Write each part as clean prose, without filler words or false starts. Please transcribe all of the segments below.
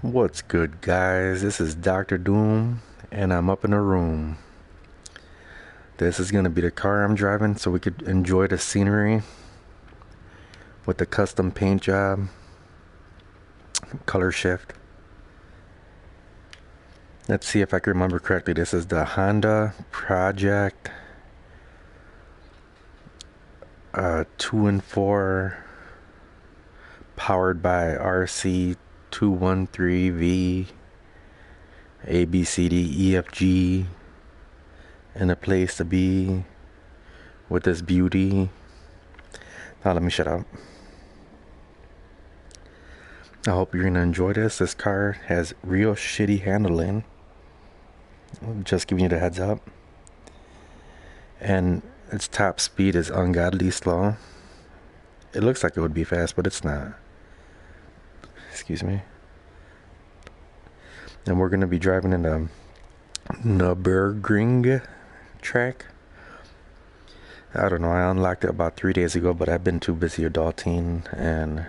What's good, guys? This is Dr. Doom, and I'm up in a room. This is gonna be the car I'm driving so we could enjoy the scenery with the custom paint job, color shift. Let's see if I can remember correctly. This is the Honda Project 2 and 4, powered by RC213V, A, B, C, D, E, F, G, and a place to be with this beauty. Now let me shut up. I hope you're gonna enjoy this. This car has real shitty handling. Just giving you the heads up. And its top speed is ungodly slow. It looks like it would be fast, but it's not. Excuse me. And we're gonna be driving in the Nürburgring track. I don't know, I unlocked it about 3 days ago, but I've been too busy adulting. And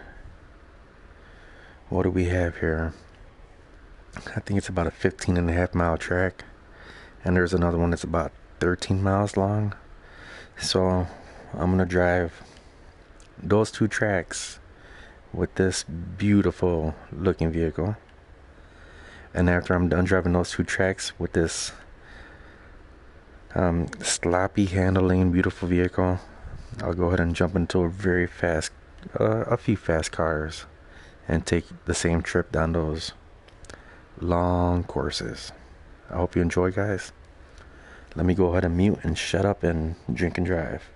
what do we have here? I think it's about a 15.5 mile track, and there's another one that's about 13 miles long. So I'm gonna drive those two tracks with this beautiful looking vehicle, and after I'm done driving those two tracks with this sloppy handling beautiful vehicle, I'll go ahead and jump into a few fast cars and take the same trip down those long courses. I hope you enjoy, guys. Let me go ahead and mute and shut up and drink and drive.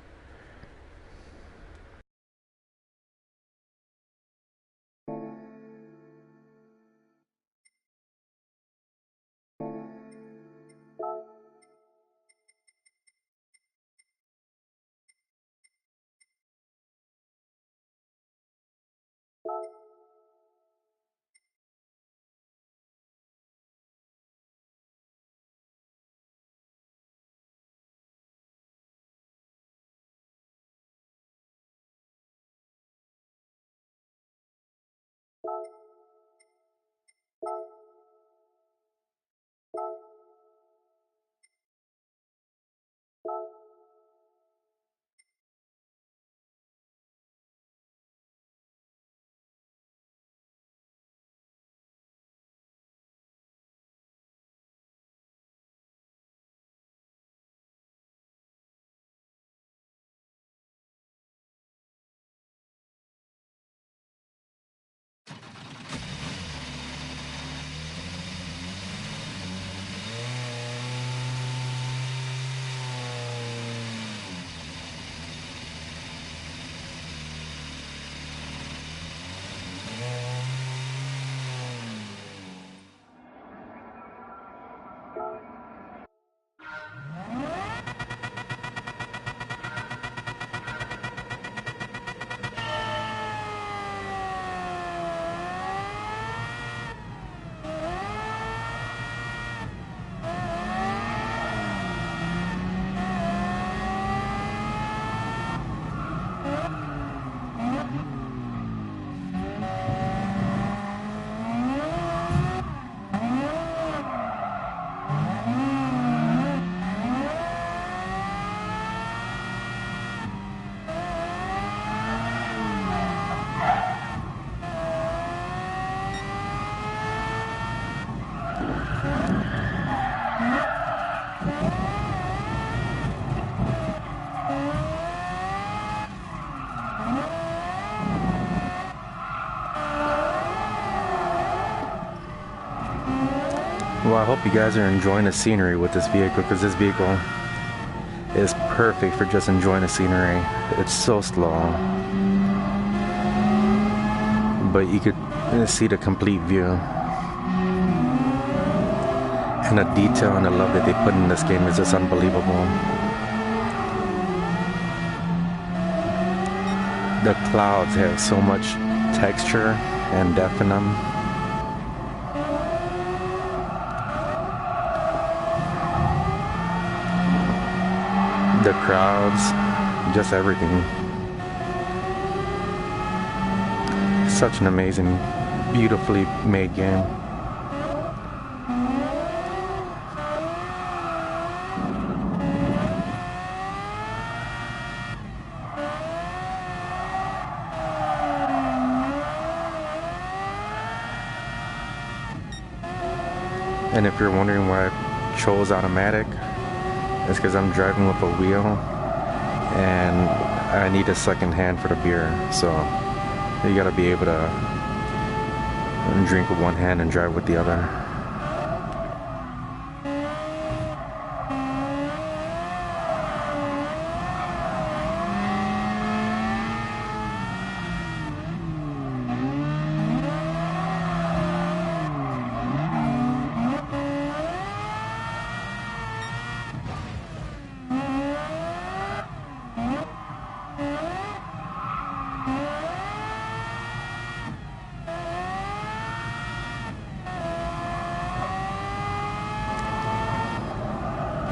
Well, I hope you guys are enjoying the scenery with this vehicle, because this vehicle is perfect for just enjoying the scenery. It's so slow, but you could see the complete view. And the detail and the love that they put in this game is just unbelievable. The clouds have so much texture and depth in them. The crowds, just everything. Such an amazing, beautifully made game. And if you're wondering why I chose automatic, it's because I'm driving with a wheel and I need a second hand for the beer. So you gotta be able to drink with one hand and drive with the other.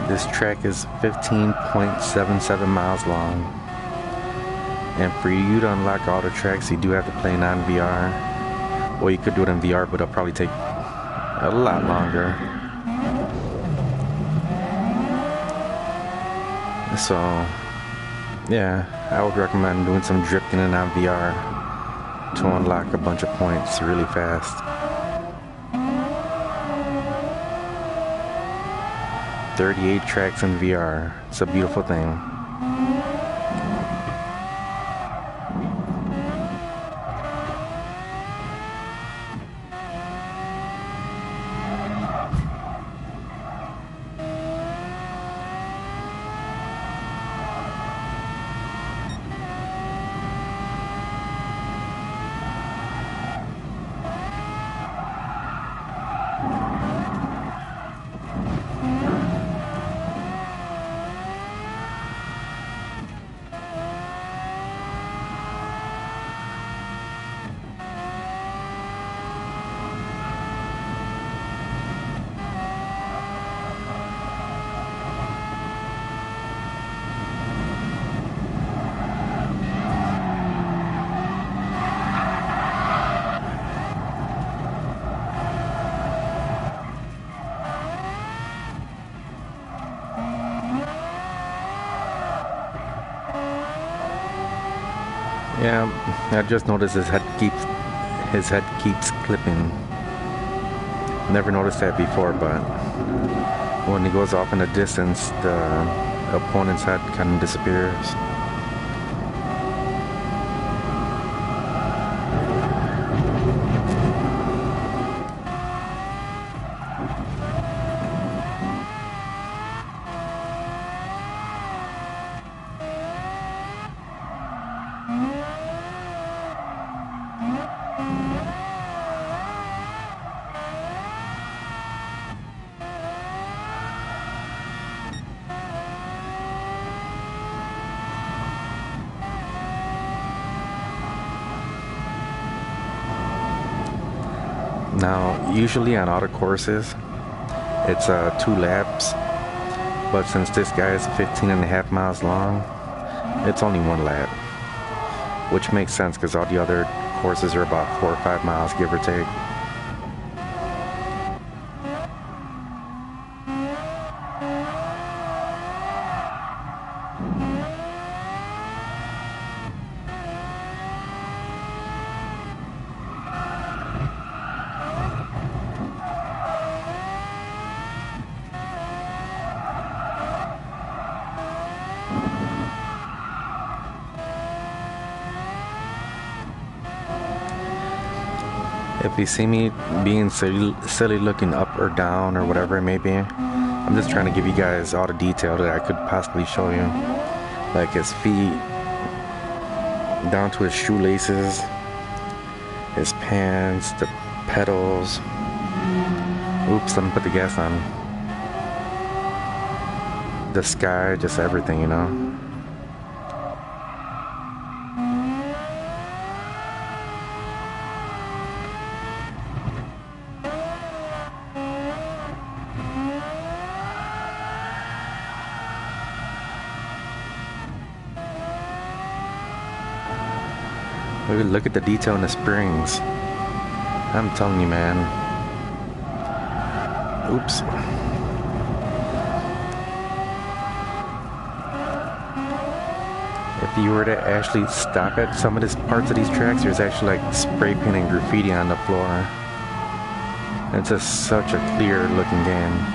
This track is 15.77 miles long, and for you to unlock all the tracks you do have to play non-VR. Well, you could do it in VR, but it'll probably take a lot longer. So yeah, I would recommend doing some drifting in non-VR to unlock a bunch of points really fast. 38 tracks in VR. It's a beautiful thing. Yeah, I just noticed his head keeps clipping. Never noticed that before, but when he goes off in the distance, the opponent's head kind of disappears. Now, usually on auto courses, it's 2 laps, but since this guy is 15.5 miles long, it's only 1 lap, which makes sense because all the other courses are about 4 or 5 miles, give or take. If you see me being silly looking up or down or whatever it may be, I'm just trying to give you guys all the detail that I could possibly show you. Like his feet, down to his shoelaces, his pants, the pedals. Oops, let me put the gas on. The sky, just everything, you know. Look at the detail in the springs. I'm telling you, man. Oops. If you were to actually stop at some of these parts of these tracks, there's actually like spray paint and graffiti on the floor. It's just such a clear looking game.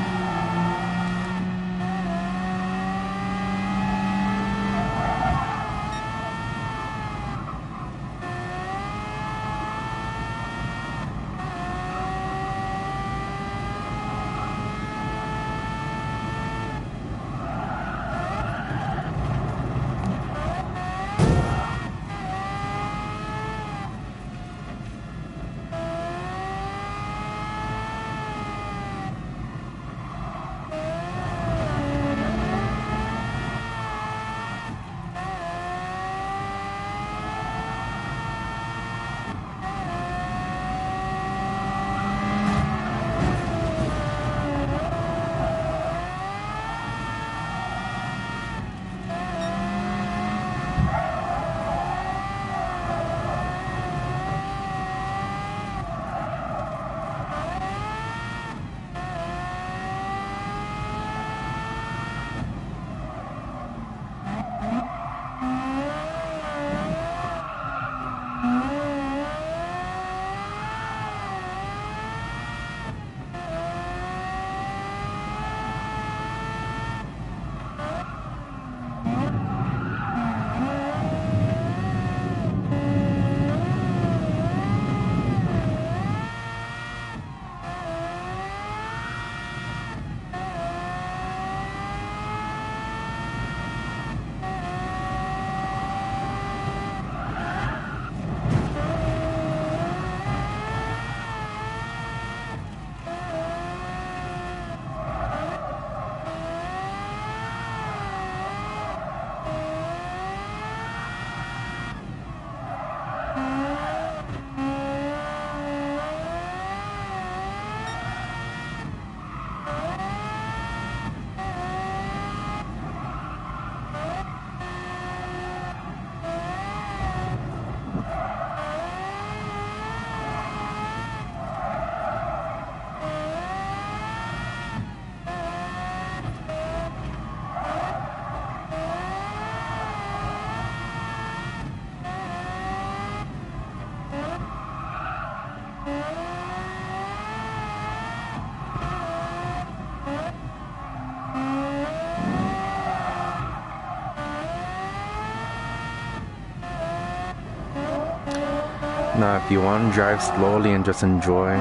Now, if you want to drive slowly and just enjoy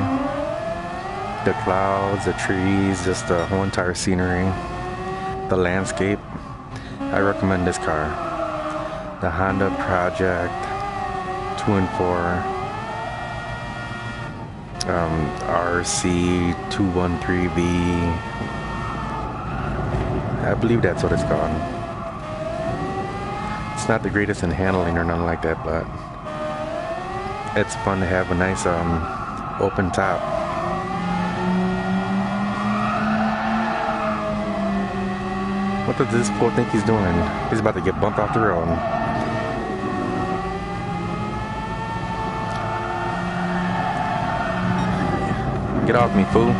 the clouds, the trees, just the whole entire scenery, the landscape, I recommend this car. The Honda Project 2 and 4 RC213B. I believe that's what it's called. It's not the greatest in handling or nothing like that, but it's fun to have a nice open top. What does this fool think he's doing? He's about to get bumped off the road. Get off me, fool.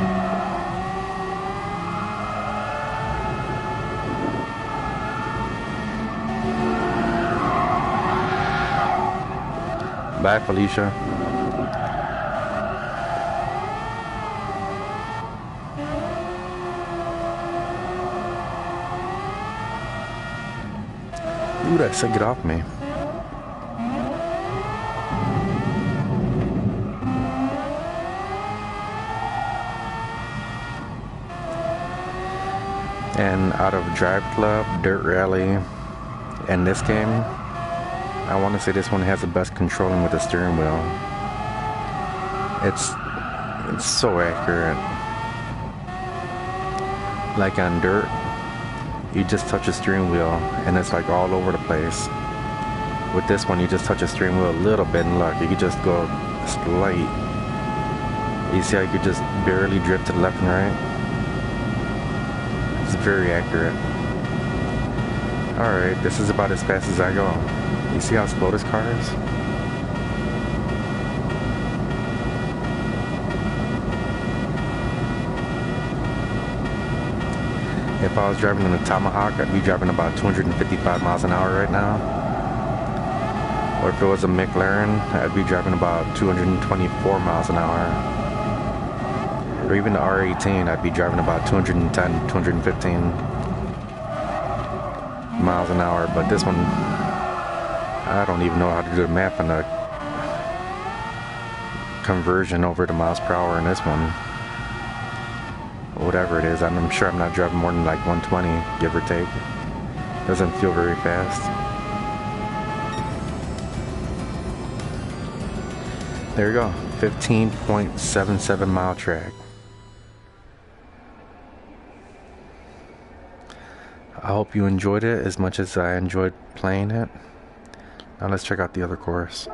Bye, Felicia. Ooh, that said get off me. And out of Drive Club, Dirt Rally, and this game, I want to say this one has the best controlling with the steering wheel. It's so accurate. Like on Dirt, you just touch the steering wheel and it's like all over the place. With this one, you just touch the steering wheel a little bit and look, you can just go slight. You see how you could just barely drift to the left and right? It's very accurate. Alright, this is about as fast as I go. You see how slow this car is? If I was driving in a Tomahawk, I'd be driving about 255 miles an hour right now. Or if it was a McLaren, I'd be driving about 224 miles an hour. or even the R18, I'd be driving about 210, 215 miles an hour. But this one, I don't even know how to do the math on the conversion over to miles per hour in this one. Whatever it is, I'm sure I'm not driving more than like 120, give or take. Doesn't feel very fast. There you go, 15.77 mile track. I hope you enjoyed it as much as I enjoyed playing it. Now let's check out the other course.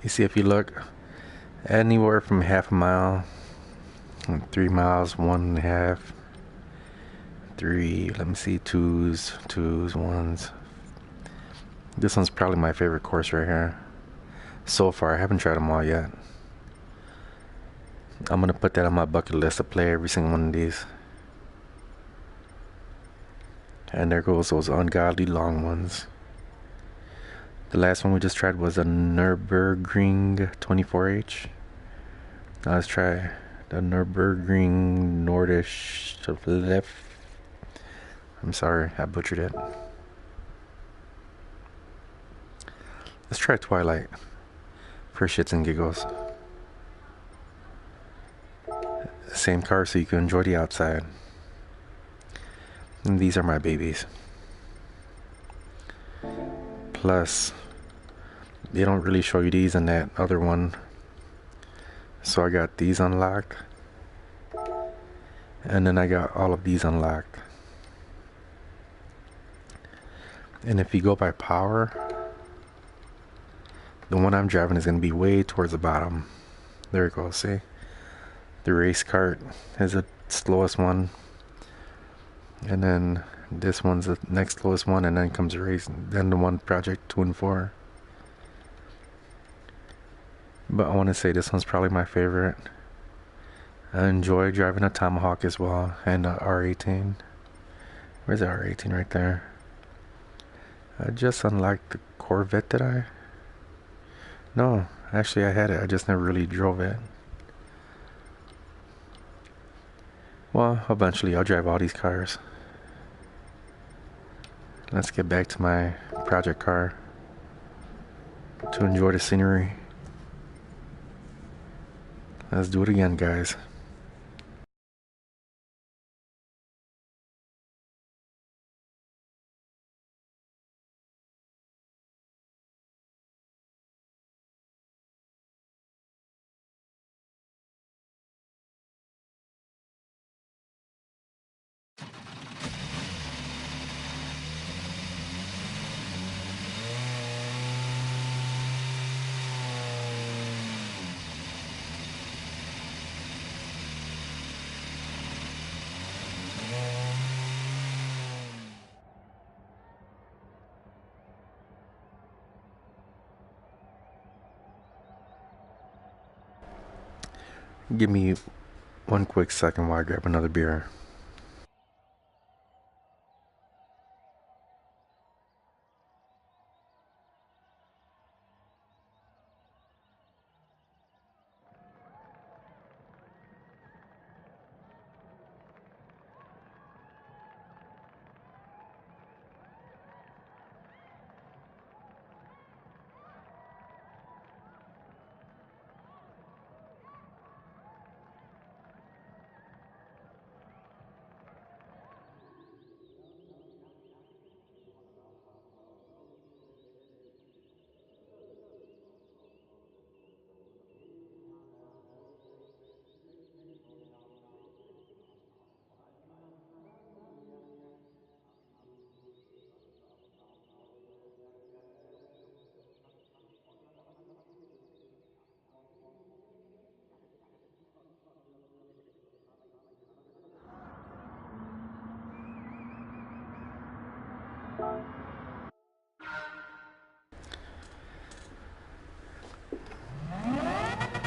You see, if you look, anywhere from half a mile, 3 miles, 1.5, 3, let me see, twos, ones. This one's probably my favorite course right here. So far, I haven't tried them all yet. I'm gonna put that on my bucket list to play every single one of these. And there goes those ungodly long ones. The last one we just tried was a Nürburgring 24H. Now let's try the Nürburgring Nordschleife. I'm sorry, I butchered it. Let's try Twilight for shits and giggles. Same car, so you can enjoy the outside. And these are my babies. Plus, they don't really show you these in that other one. So I got these unlocked. And then I got all of these unlocked. And if you go by power, the one I'm driving is going to be way towards the bottom. There it goes, see? The race cart is the slowest one. And then this one's the next slowest one, and then comes the race, then the one Project 2 and 4. But I want to say this one's probably my favorite. I enjoy driving a Tomahawk as well, and a R18. Where's the R18 right there? I just unlocked the Corvette, did I? No, actually I had it, I just never really drove it. Well, eventually I'll drive all these cars. Let's get back to my project car to enjoy the scenery. Let's do it again, guys. Give me one quick second while I grab another beer.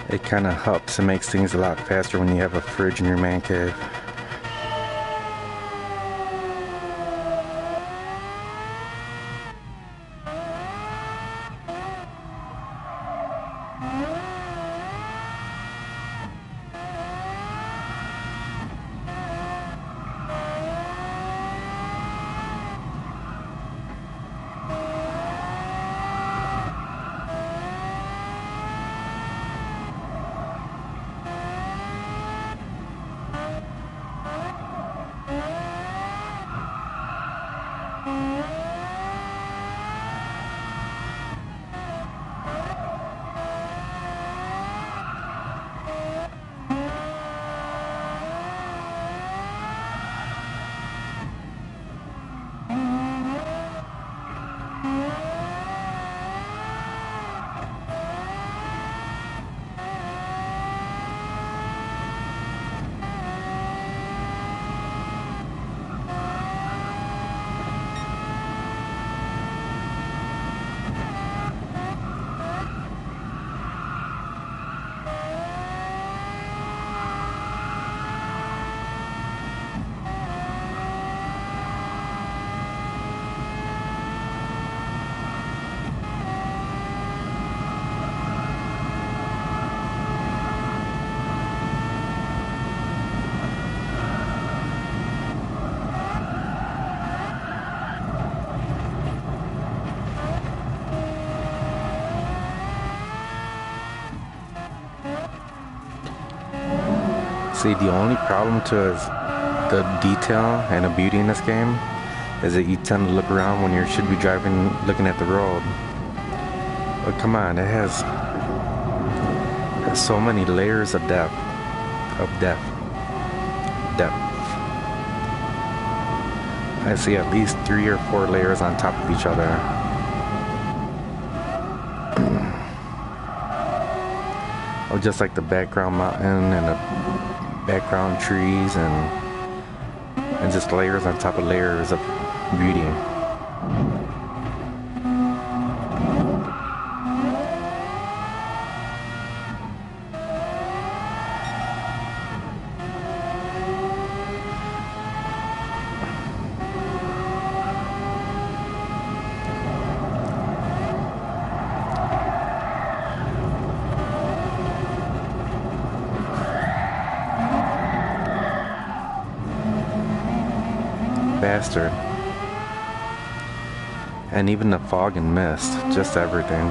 It kind of helps and makes things a lot faster when you have a fridge in your man cave. See, the only problem to is the detail and the beauty in this game is that you tend to look around when you should be driving, looking at the road. But come on, it has so many layers of depth. I see at least 3 or 4 layers on top of each other. Oh, just like the background mountain and the background trees and just layers on top of layers of beauty. Bastard. And even the fog and mist, just everything.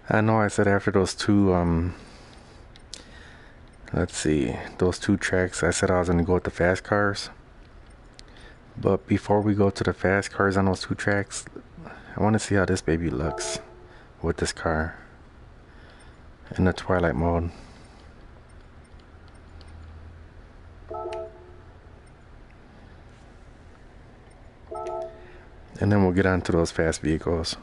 I know I said after those two, let's see, those two tracks, I said I was gonna go with the fast cars. But before we go to the fast cars on those two tracks, I want to see how this baby looks with this car in the twilight mode. And then we'll get on to those fast vehicles.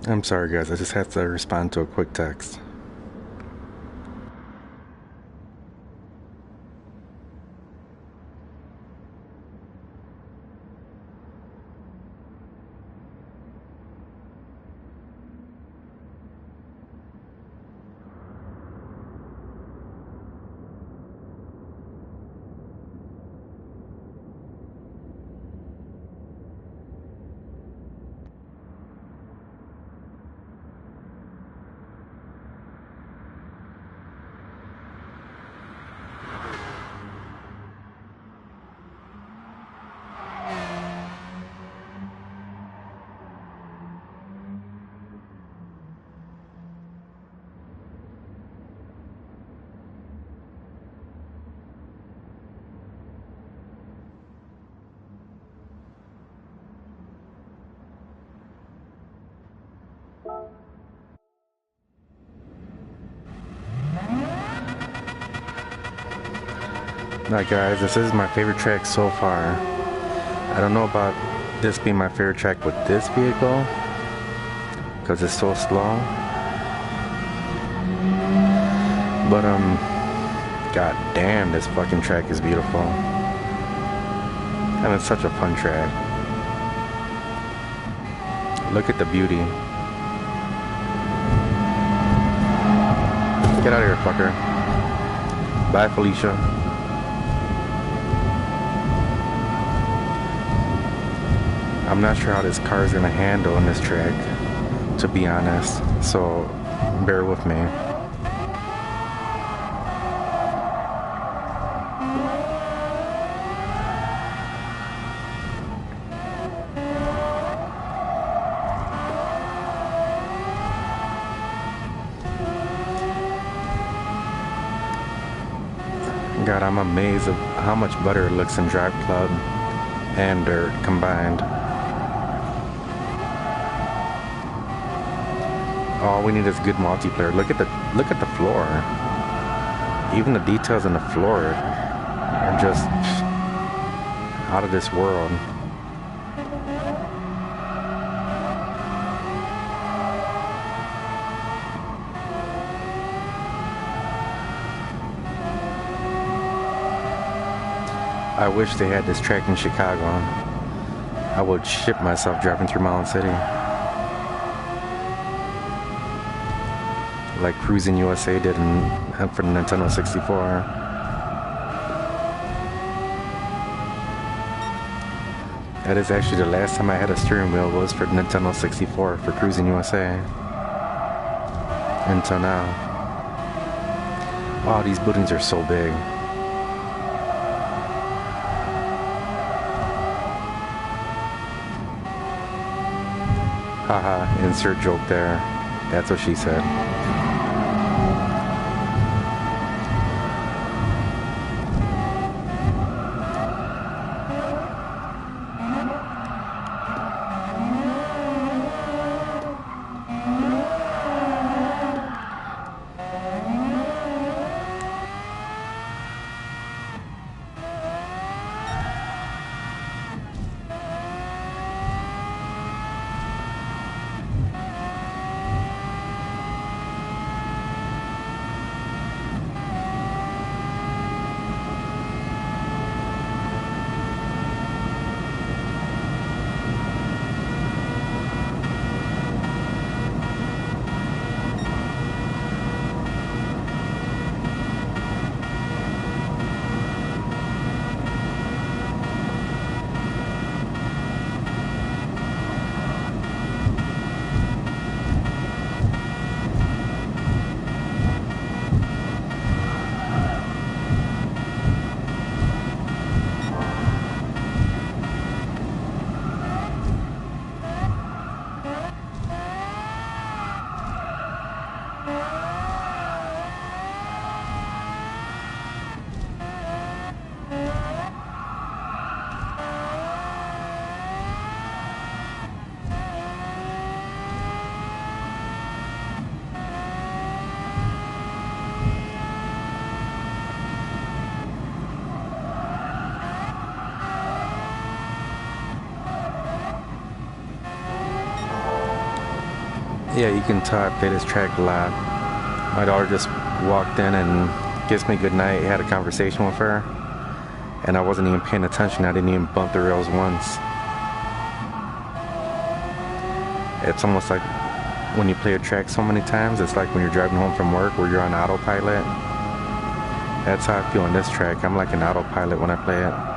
I'm sorry guys, I just had to respond to a quick text. Now guys, this is my favorite track so far. I don't know about this being my favorite track with this vehicle, because it's so slow. But god damn, this fucking track is beautiful. And it's such a fun track. Look at the beauty. Get out of here, fucker. Bye, Felicia. I'm not sure how this car is gonna handle in this track, to be honest, so bear with me. God, I'm amazed at how much better it looks in Drive Club and Dirt combined. All we need is good multiplayer. Look at the floor. Even the details on the floor are just out of this world. I wish they had this track in Chicago. I would shit myself driving through my own city. Like Cruising USA did for the Nintendo 64. That is actually the last time I had a steering wheel was for the Nintendo 64 for Cruising USA. Until now. Oh, these buildings are so big. Haha, insert joke there. That's what she said. Yeah, you can tell I play this track a lot. My daughter just walked in and kissed me goodnight, had a conversation with her, and I wasn't even paying attention. I didn't even bump the rails once. It's almost like when you play a track so many times, it's like when you're driving home from work where you're on autopilot. That's how I feel on this track. I'm like an autopilot when I play it.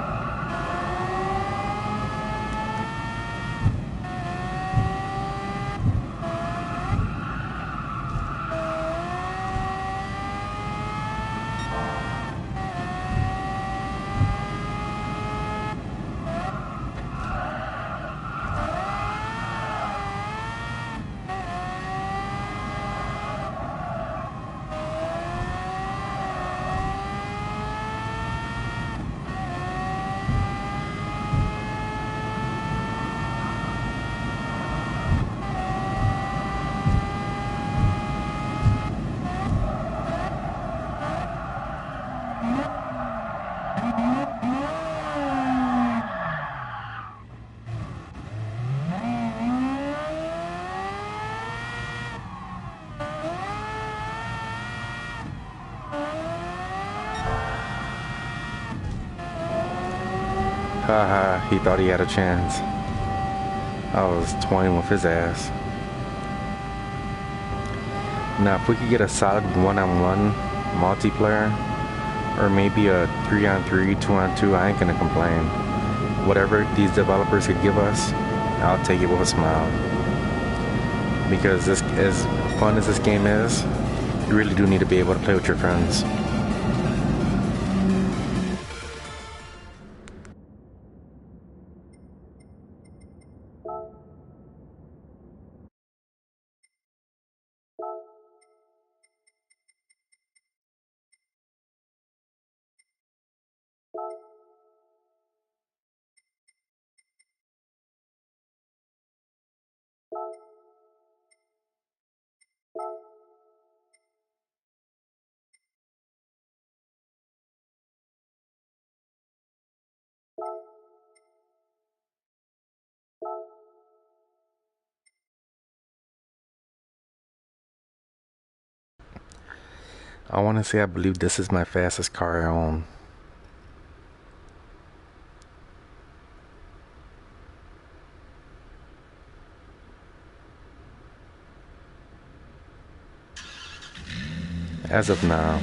Haha, he thought he had a chance. I was toying with his ass. Now, if we could get a solid one-on-one multiplayer, or maybe a 3-on-3, 2-on-2, I ain't gonna complain. Whatever these developers could give us, I'll take it with a smile. Because this, as fun as this game is, you really do need to be able to play with your friends. I want to say I believe this is my fastest car I own. As of now.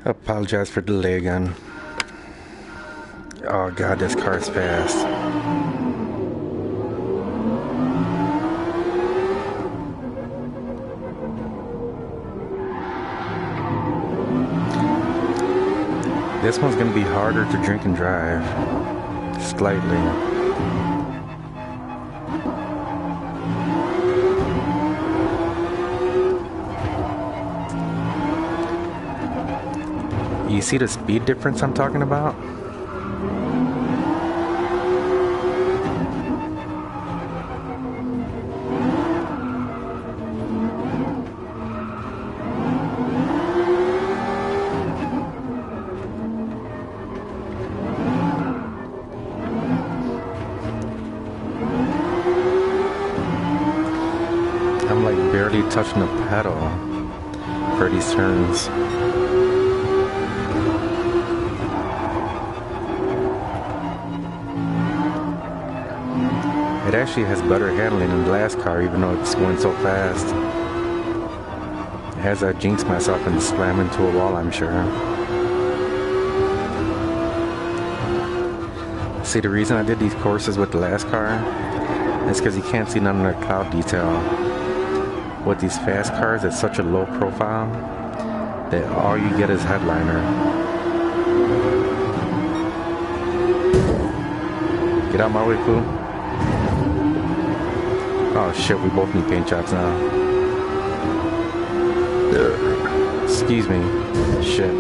Apologize for the delay again. Oh god, this car is fast. This one's gonna be harder to drink and drive. Slightly. You see the speed difference I'm talking about? I'm like barely touching the pedal for these turns. It actually has better handling than the last car, even though it's going so fast. As I jinx myself and slam into a wall, I'm sure. See, the reason I did these courses with the last car is because you can't see none of the cloud detail. With these fast cars, it's such a low profile that all you get is headliner. Get out my way, fool. Oh shit, we both need paint jobs now. Excuse me. Shit.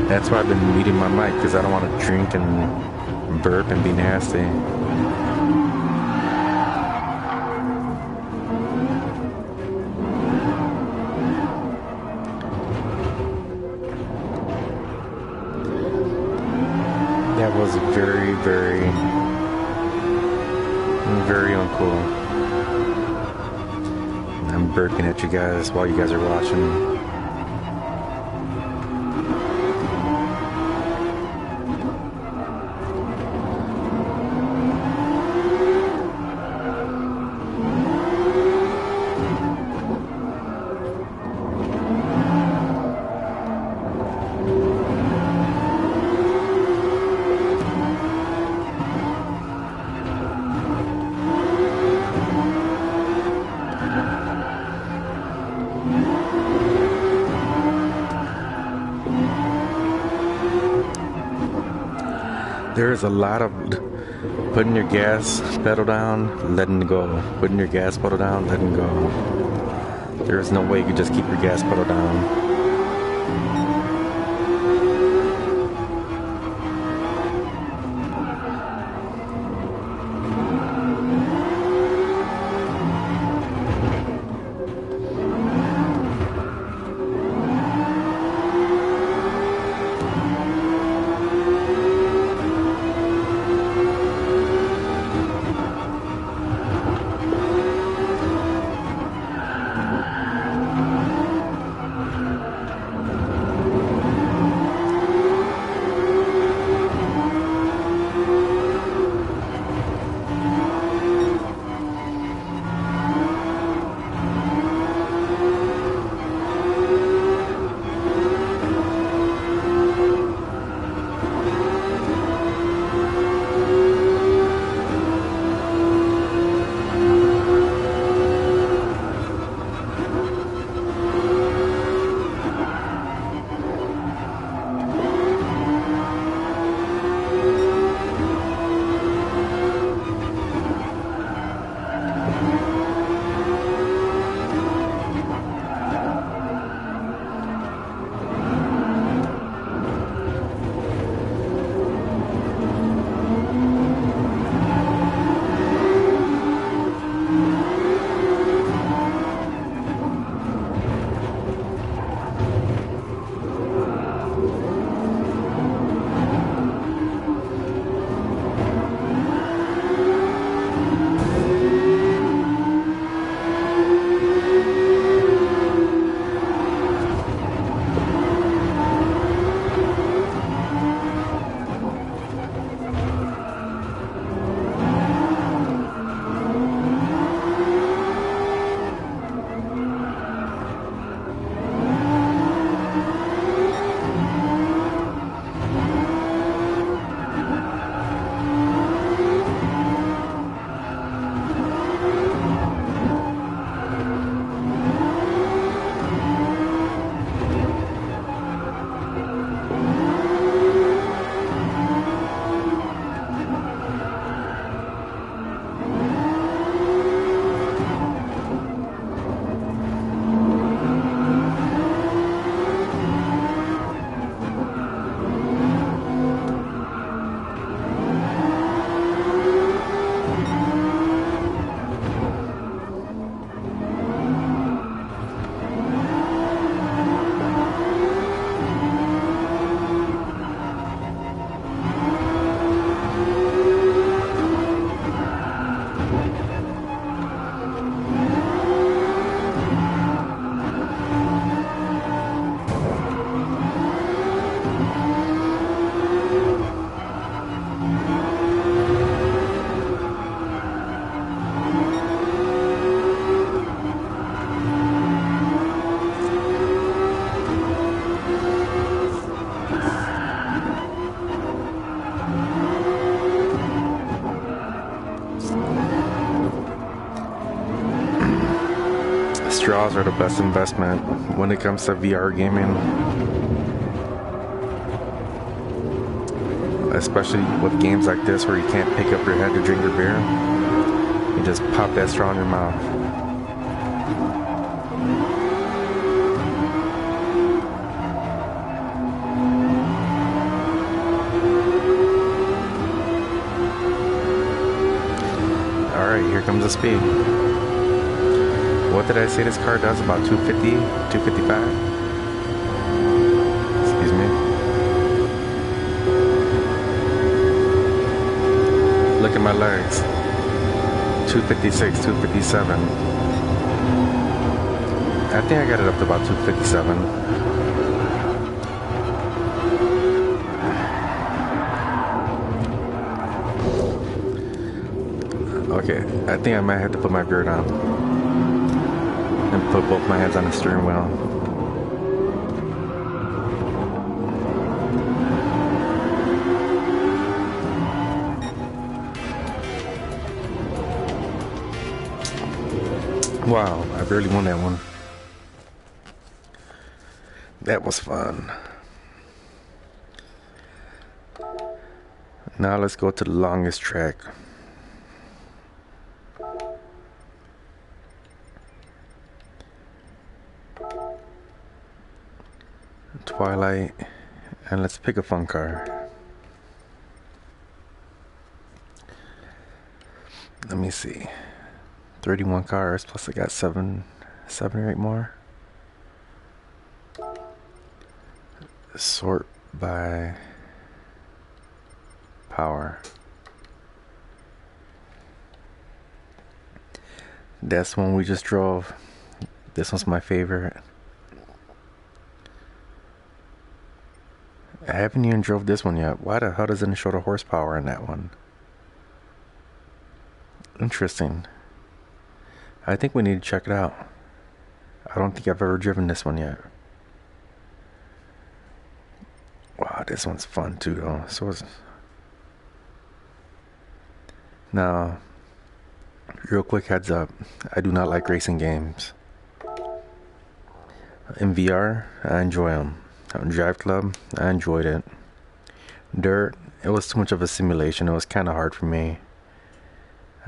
That's why I've been muting my mic, because I don't want to drink and burp and be nasty. very, very uncool. I'm burping at you guys while you guys are watching. There's a lot of putting your gas pedal down, letting it go. Putting your gas pedal down, letting go. There's no way you can just keep your gas pedal down. Straws are the best investment when it comes to VR gaming. Especially with games like this where you can't pick up your head to drink your beer. You just pop that straw in your mouth. Alright, here comes the speed. What did I say this car does? About 250, 255? Excuse me. Look at my legs. 256, 257. I think I got it up to about 257. Okay, I think I might have to put my beard on and put both my hands on the steering wheel. Wow, I barely won that one. That was fun. Now let's go to the longest track. Twilight, and let's pick a fun car. Let me see. 31 cars, plus I got seven or eight more. Sort by power. That's one we just drove. This one's my favorite. I haven't even drove this one yet. Why the hell doesn't it show the horsepower in that one? Interesting. I think we need to check it out. I don't think I've ever driven this one yet. Wow, this one's fun too though. Now, real quick heads up. I do not like racing games. In VR, I enjoy them. Drive Club, I enjoyed it. Dirt, it was too much of a simulation. It was kind of hard for me.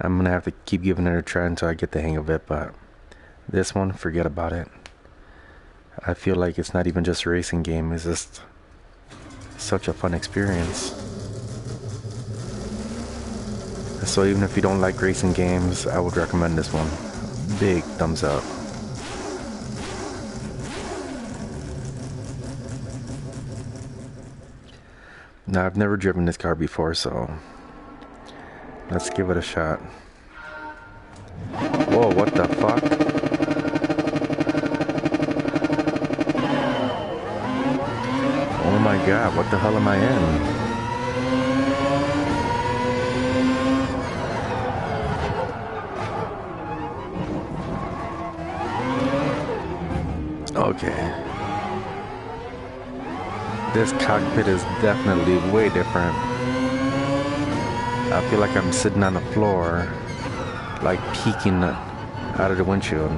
I'm gonna have to keep giving it a try until I get the hang of it, but this one, forget about it. I feel like it's not even just a racing game, it's just such a fun experience. So even if you don't like racing games, I would recommend this one. Big thumbs up. Now, I've never driven this car before, so let's give it a shot. Whoa, what the fuck? Oh my god, what the hell am I in? Okay. This cockpit is definitely way different. I feel like I'm sitting on the floor, like peeking out of the windshield.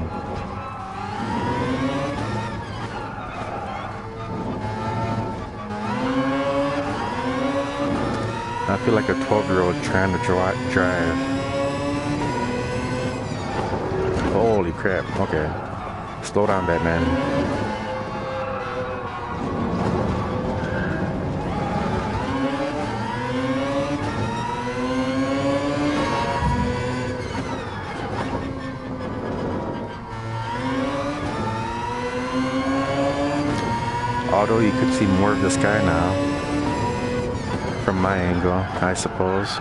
I feel like a 12-year-old trying to drive. Holy crap, okay. Slow down, Batman. Although you could see more of the sky now, from my angle, I suppose.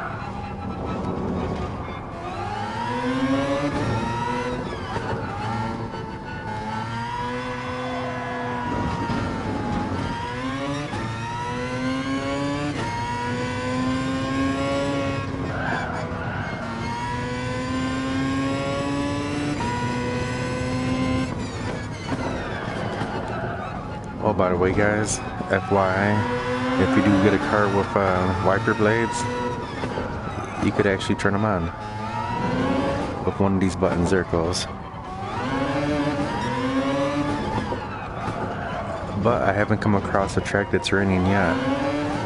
Oh, by the way, guys, FYI, if you do get a car with wiper blades, you could actually turn them on with one of these buttons. There it goes. But I haven't come across a track that's raining yet,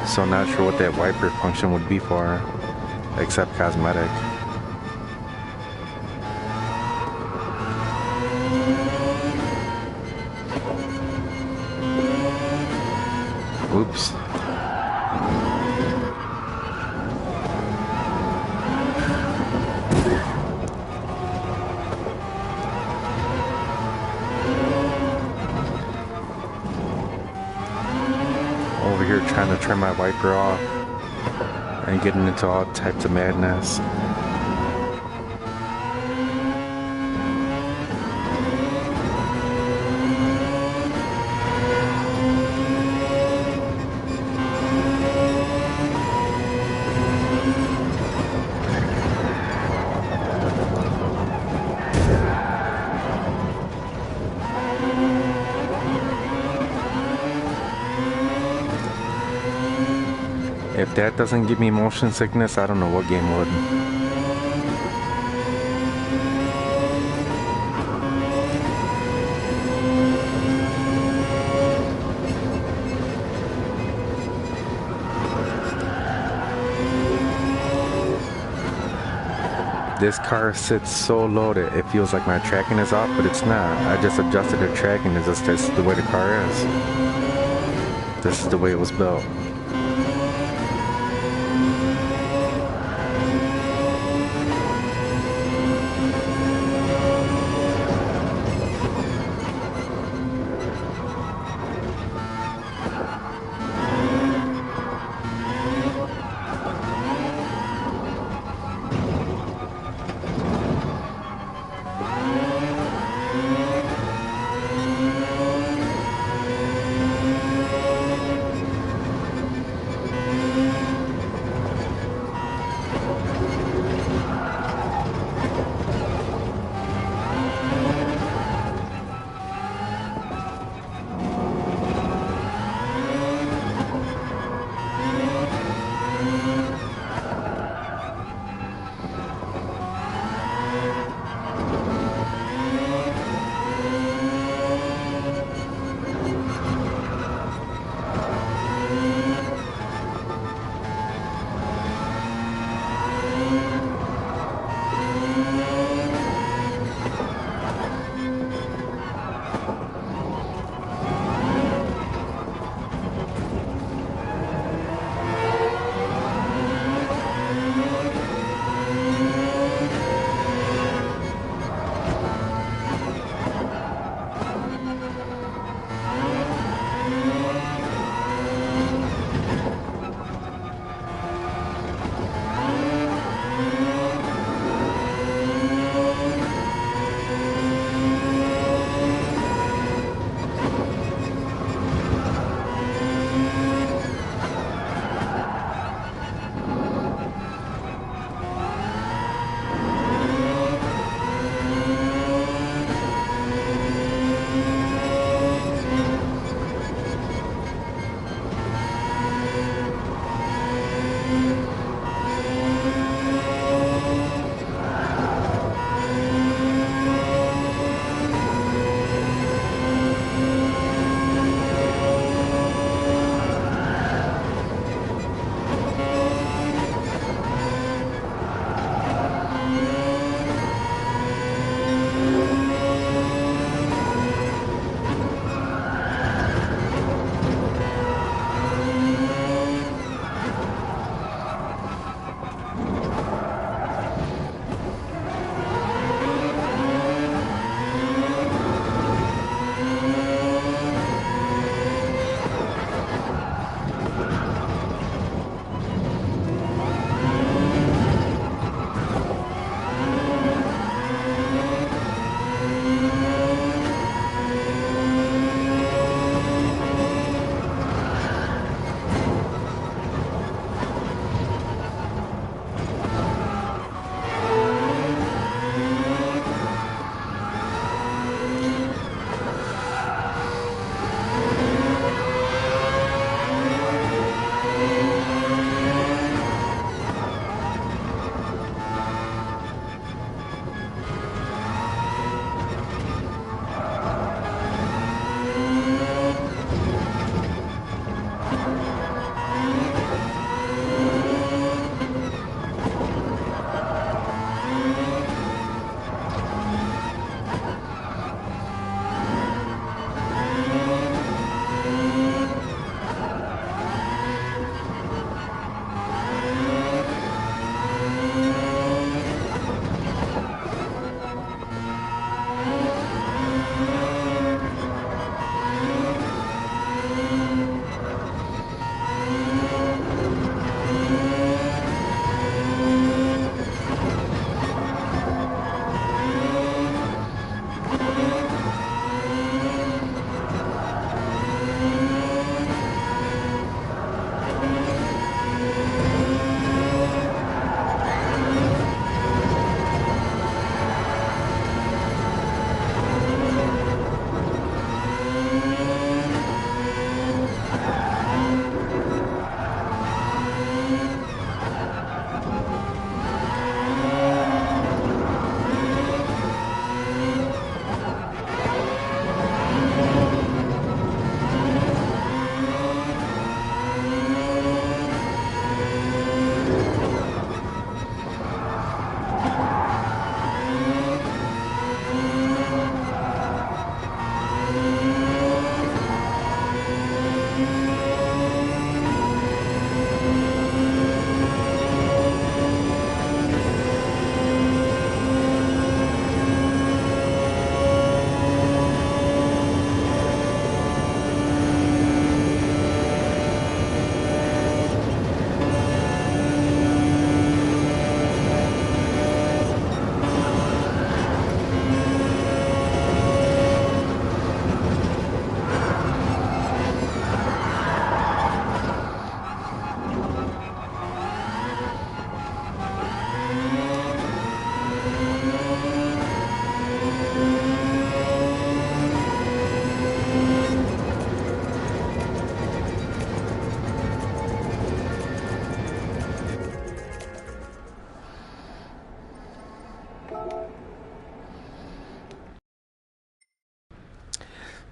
so I'm not sure what that wiper function would be for, except cosmetic. Oops. Over here trying to turn my wiper off. and getting into all types of madness. If that doesn't give me motion sickness, I don't know what game would. This car sits so low that it feels like my tracking is off, but it's not. I just adjusted the tracking. It's just the way the car is. This is the way it was built.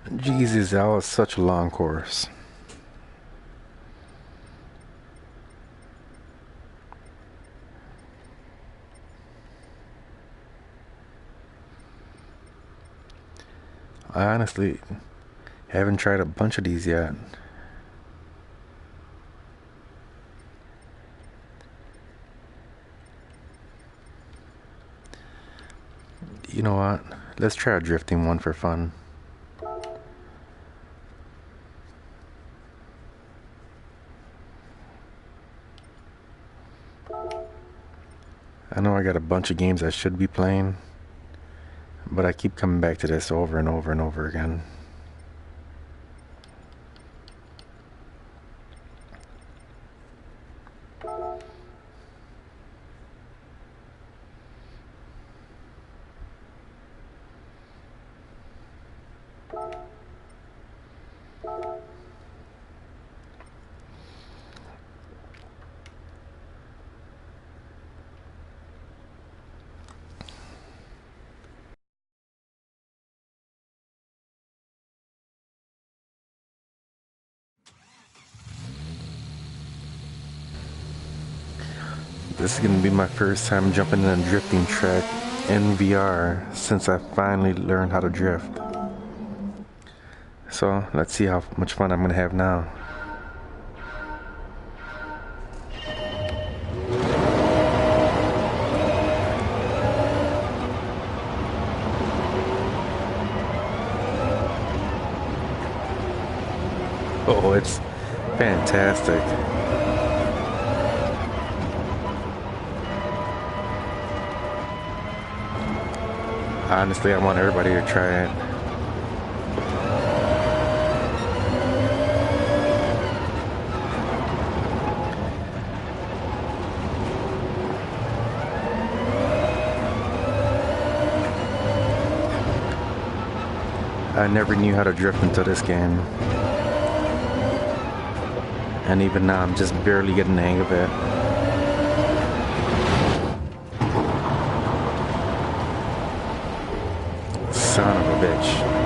Jesus, that was such a long course. I honestly haven't tried a bunch of these yet. You know what? Let's try a drifting one for fun. I know I got a bunch of games I should be playing, but I keep coming back to this over and over and over again. This is gonna be my first time jumping in a drifting track in VR since I finally learned how to drift. So let's see how much fun I'm gonna have now. Oh, it's fantastic. Honestly, I want everybody to try it. I never knew how to drift until this game. And even now, I'm just barely getting the hang of it. Son of a bitch.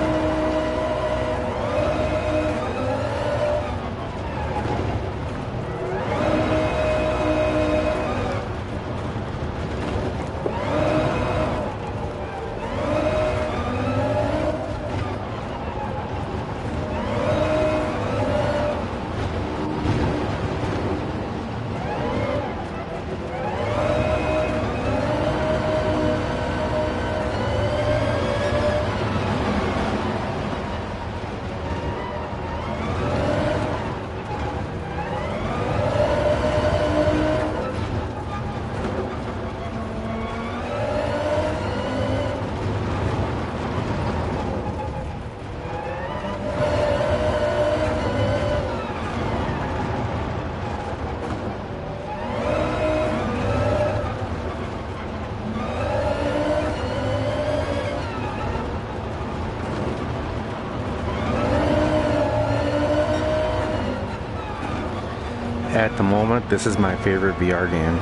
At the moment, this is my favorite VR game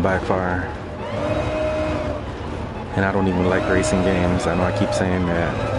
by far. And I don't even like racing games. I know I keep saying that.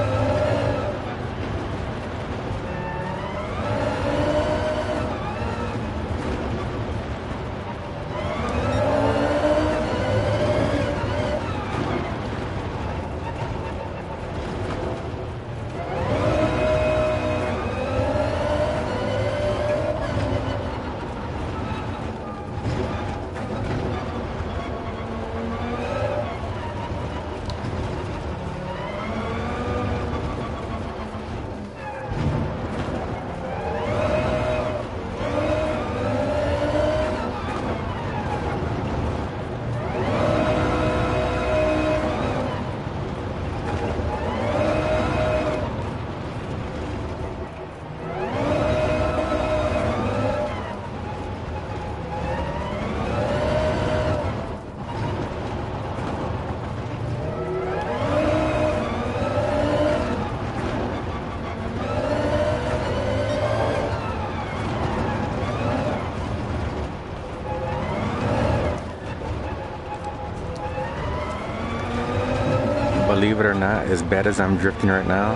Believe it or not, as bad as I'm drifting right now,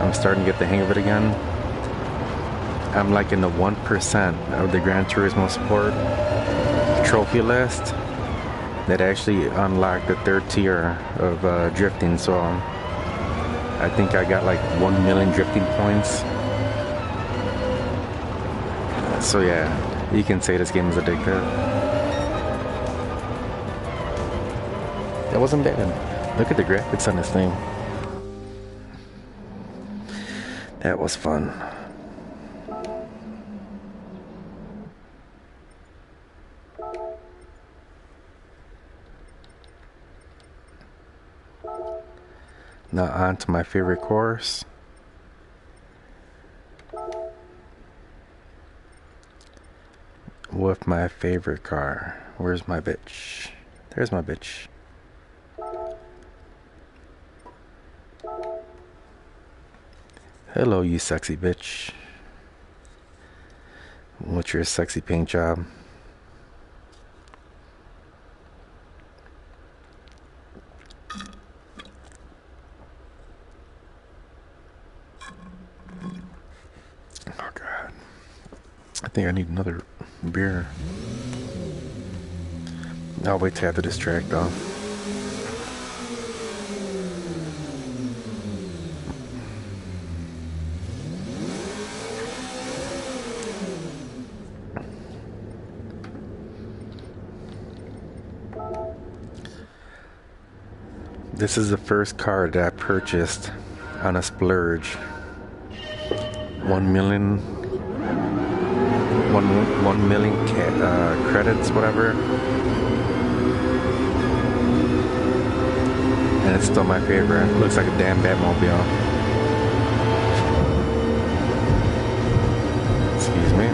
I'm starting to get the hang of it again. I'm like in the 1% of the Gran Turismo Sport trophy list that actually unlocked the 3rd tier of drifting. So I think I got like 1 million drifting points. So yeah, you can say this game is addictive. That wasn't bad. Look at the graphics on this thing. That was fun. Now on to my favorite course. With my favorite car. Where's my bitch? There's my bitch. Hello, you sexy bitch. What's your sexy paint job? Oh God. I think I need another beer. I'll wait till after this track though. This is the first car that I purchased on a splurge. 1 million credits, whatever. And it's still my favorite. It looks like a damn Batmobile. Excuse me.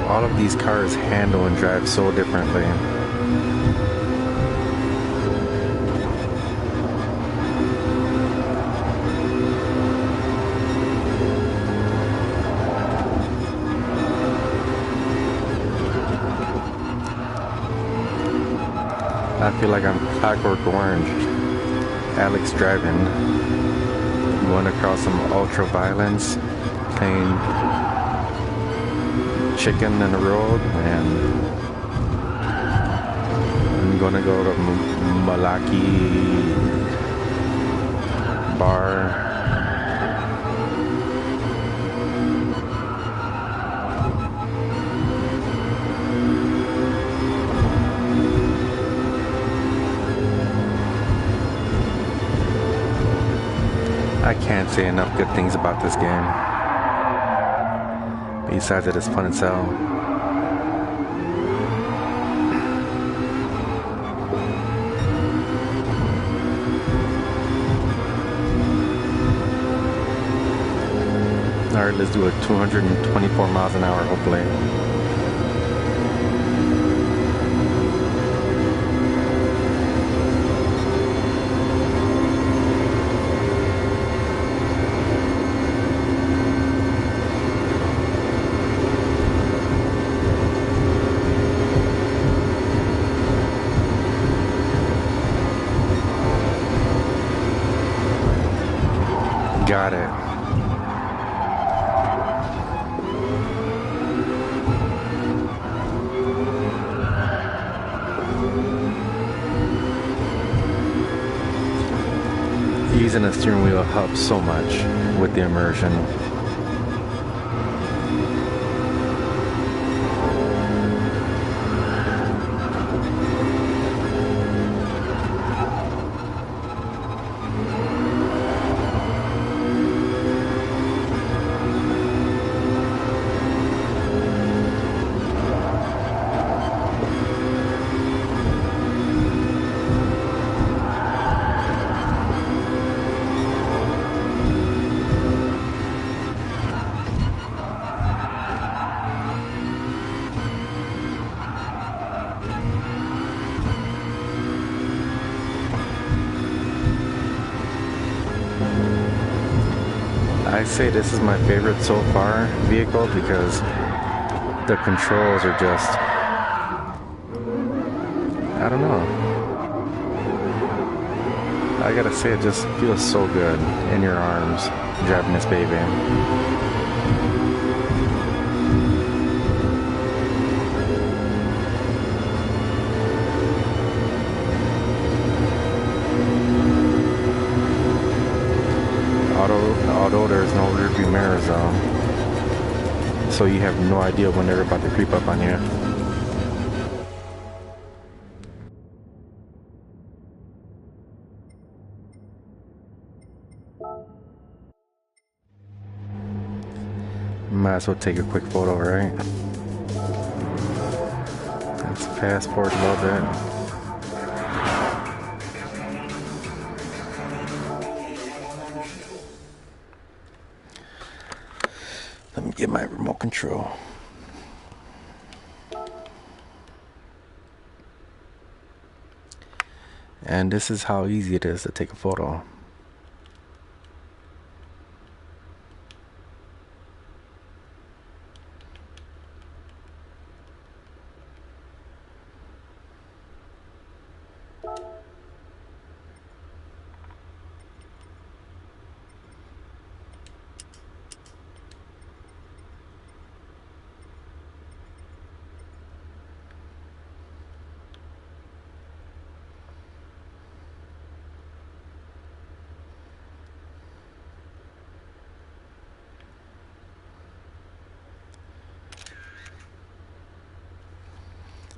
All of these cars handle and drive so differently. I feel like I'm Clockwork Orange. Alex driving, going across some ultra violence, playing chicken in the road, and I'm gonna go to Malaki bar. I can't say enough good things about this game. Besides that it's fun as hell. Alright, let's do it. 224 miles an hour, hopefully. Got it. Using the steering wheel helps so much with the immersion. say this is my favorite so far vehicle because the controls are just, I don't know. I gotta say, it just feels so good in your arms driving this baby. Although there's no rear view mirrors, so you have no idea when they're about to creep up on you. Might as well take a quick photo, right? Let's fast forward a little bit. Let me get my remote control. And this is how easy it is to take a photo.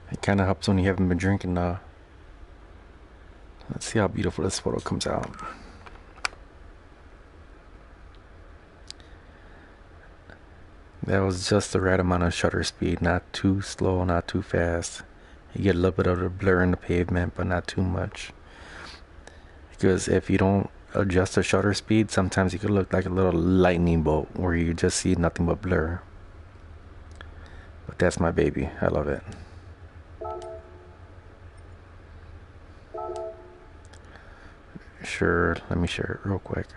It kind of helps when you haven't been drinking though. Let's see how beautiful this photo comes out. That was just the right amount of shutter speed, not too slow, not too fast. You get a little bit of the blur in the pavement, but not too much. Because if you don't adjust the shutter speed, sometimes you could look like a little lightning bolt where you just see nothing but blur. But that's my baby. I love it. Sure, let me share it real quick.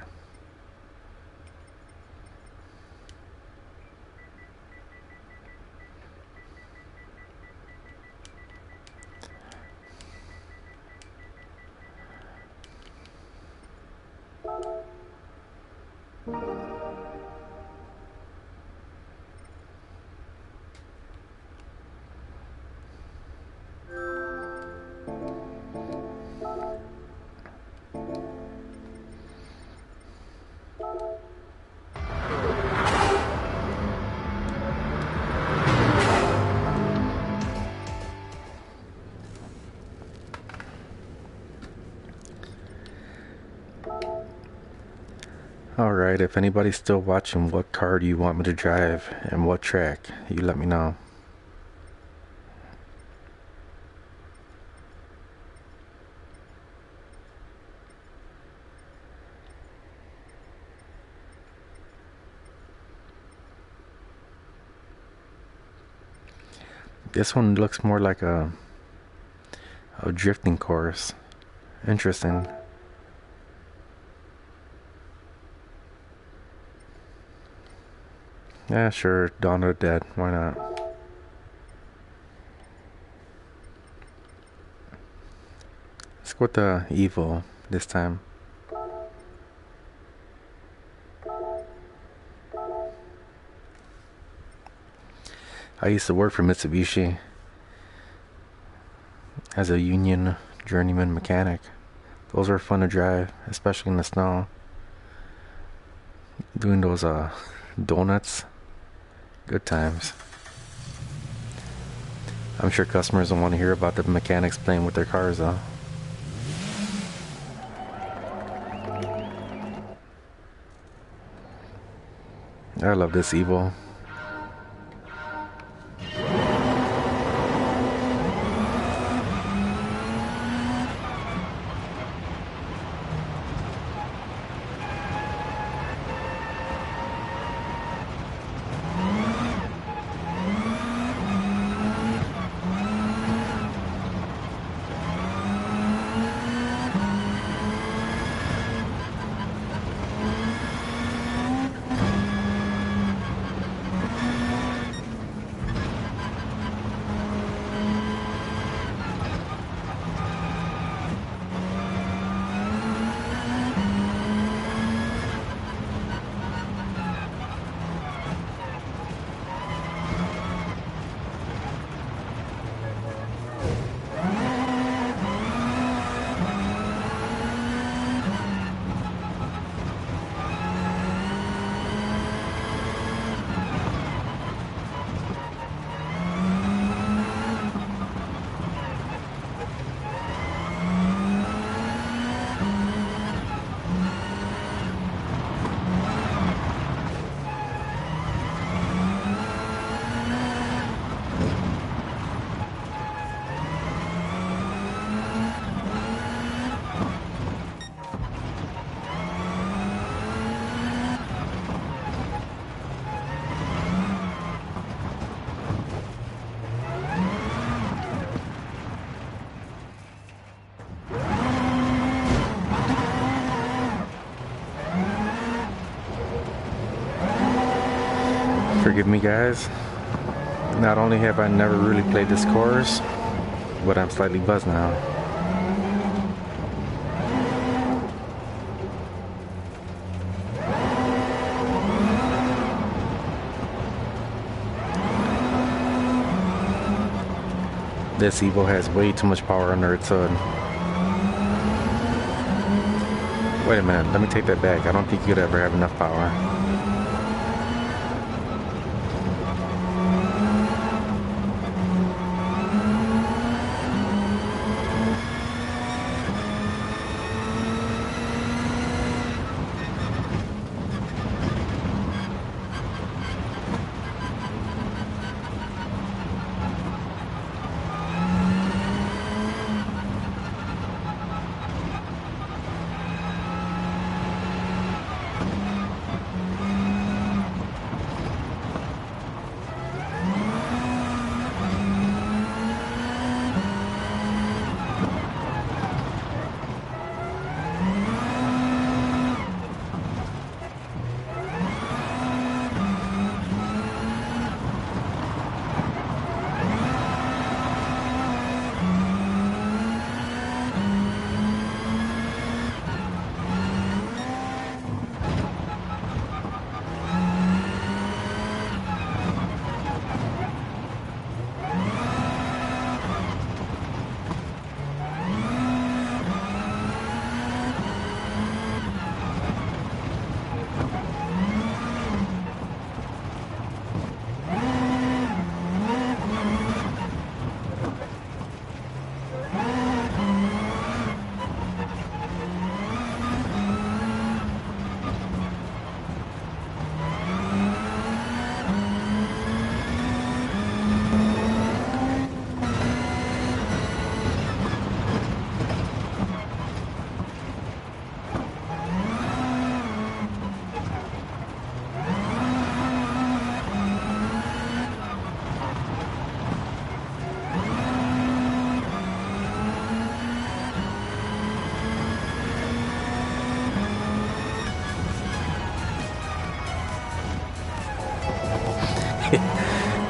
Alright, if anybody's still watching, what car do you want me to drive and what track? You let me know. This one looks more like a drifting course. Interesting. Yeah, sure, Dawn of the Dead, why not? Let's go with the Evo this time. I used to work for Mitsubishi as a union journeyman mechanic. Those are fun to drive, especially in the snow. Doing those donuts. Good times. I'm sure customers don't want to hear about the mechanics playing with their cars though. I love this Evo. Forgive me, guys. Not only have I never really played this course, but I'm slightly buzzed now. This Evo has way too much power under its hood. Wait a minute, let me take that back. I don't think you could ever have enough power.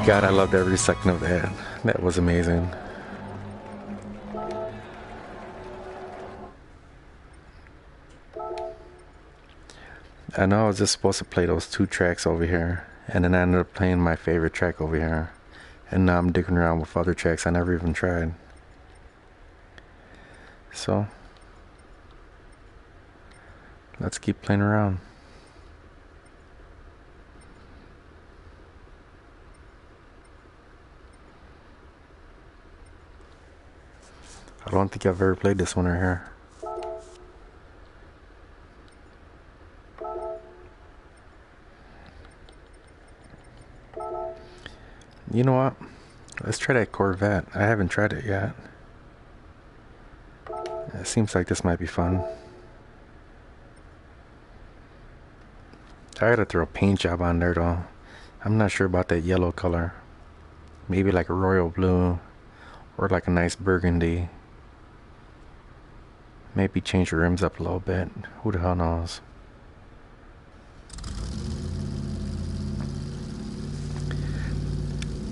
God, I loved every second of that. That was amazing. I know I was just supposed to play those two tracks over here, and then I ended up playing my favorite track over here. And now I'm digging around with other tracks I never even tried. So, let's keep playing around. I don't think I've ever played this one right here. You know what? Let's try that Corvette. I haven't tried it yet. It seems like this might be fun. I gotta throw a paint job on there though. I'm not sure about that yellow color. Maybe like a royal blue or like a nice burgundy. Maybe change the rims up a little bit. Who the hell knows?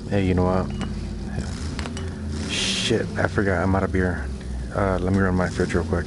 Hey, you know what? Shit, I forgot I'm out of beer. Let me run my fridge real quick.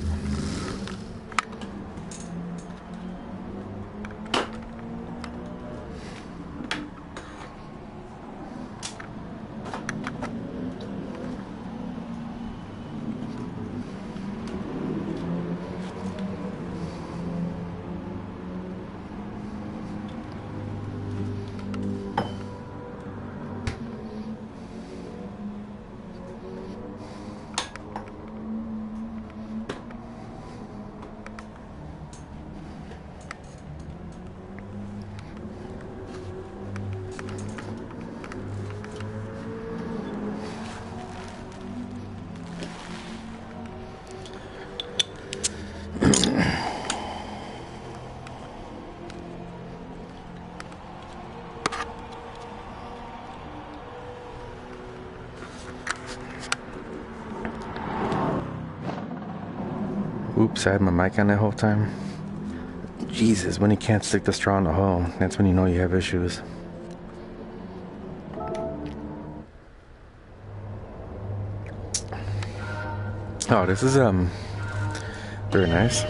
Oops, I had my mic on that whole time. Jesus, when you can't stick the straw in the hole, that's when you know you have issues. Oh, this is very nice.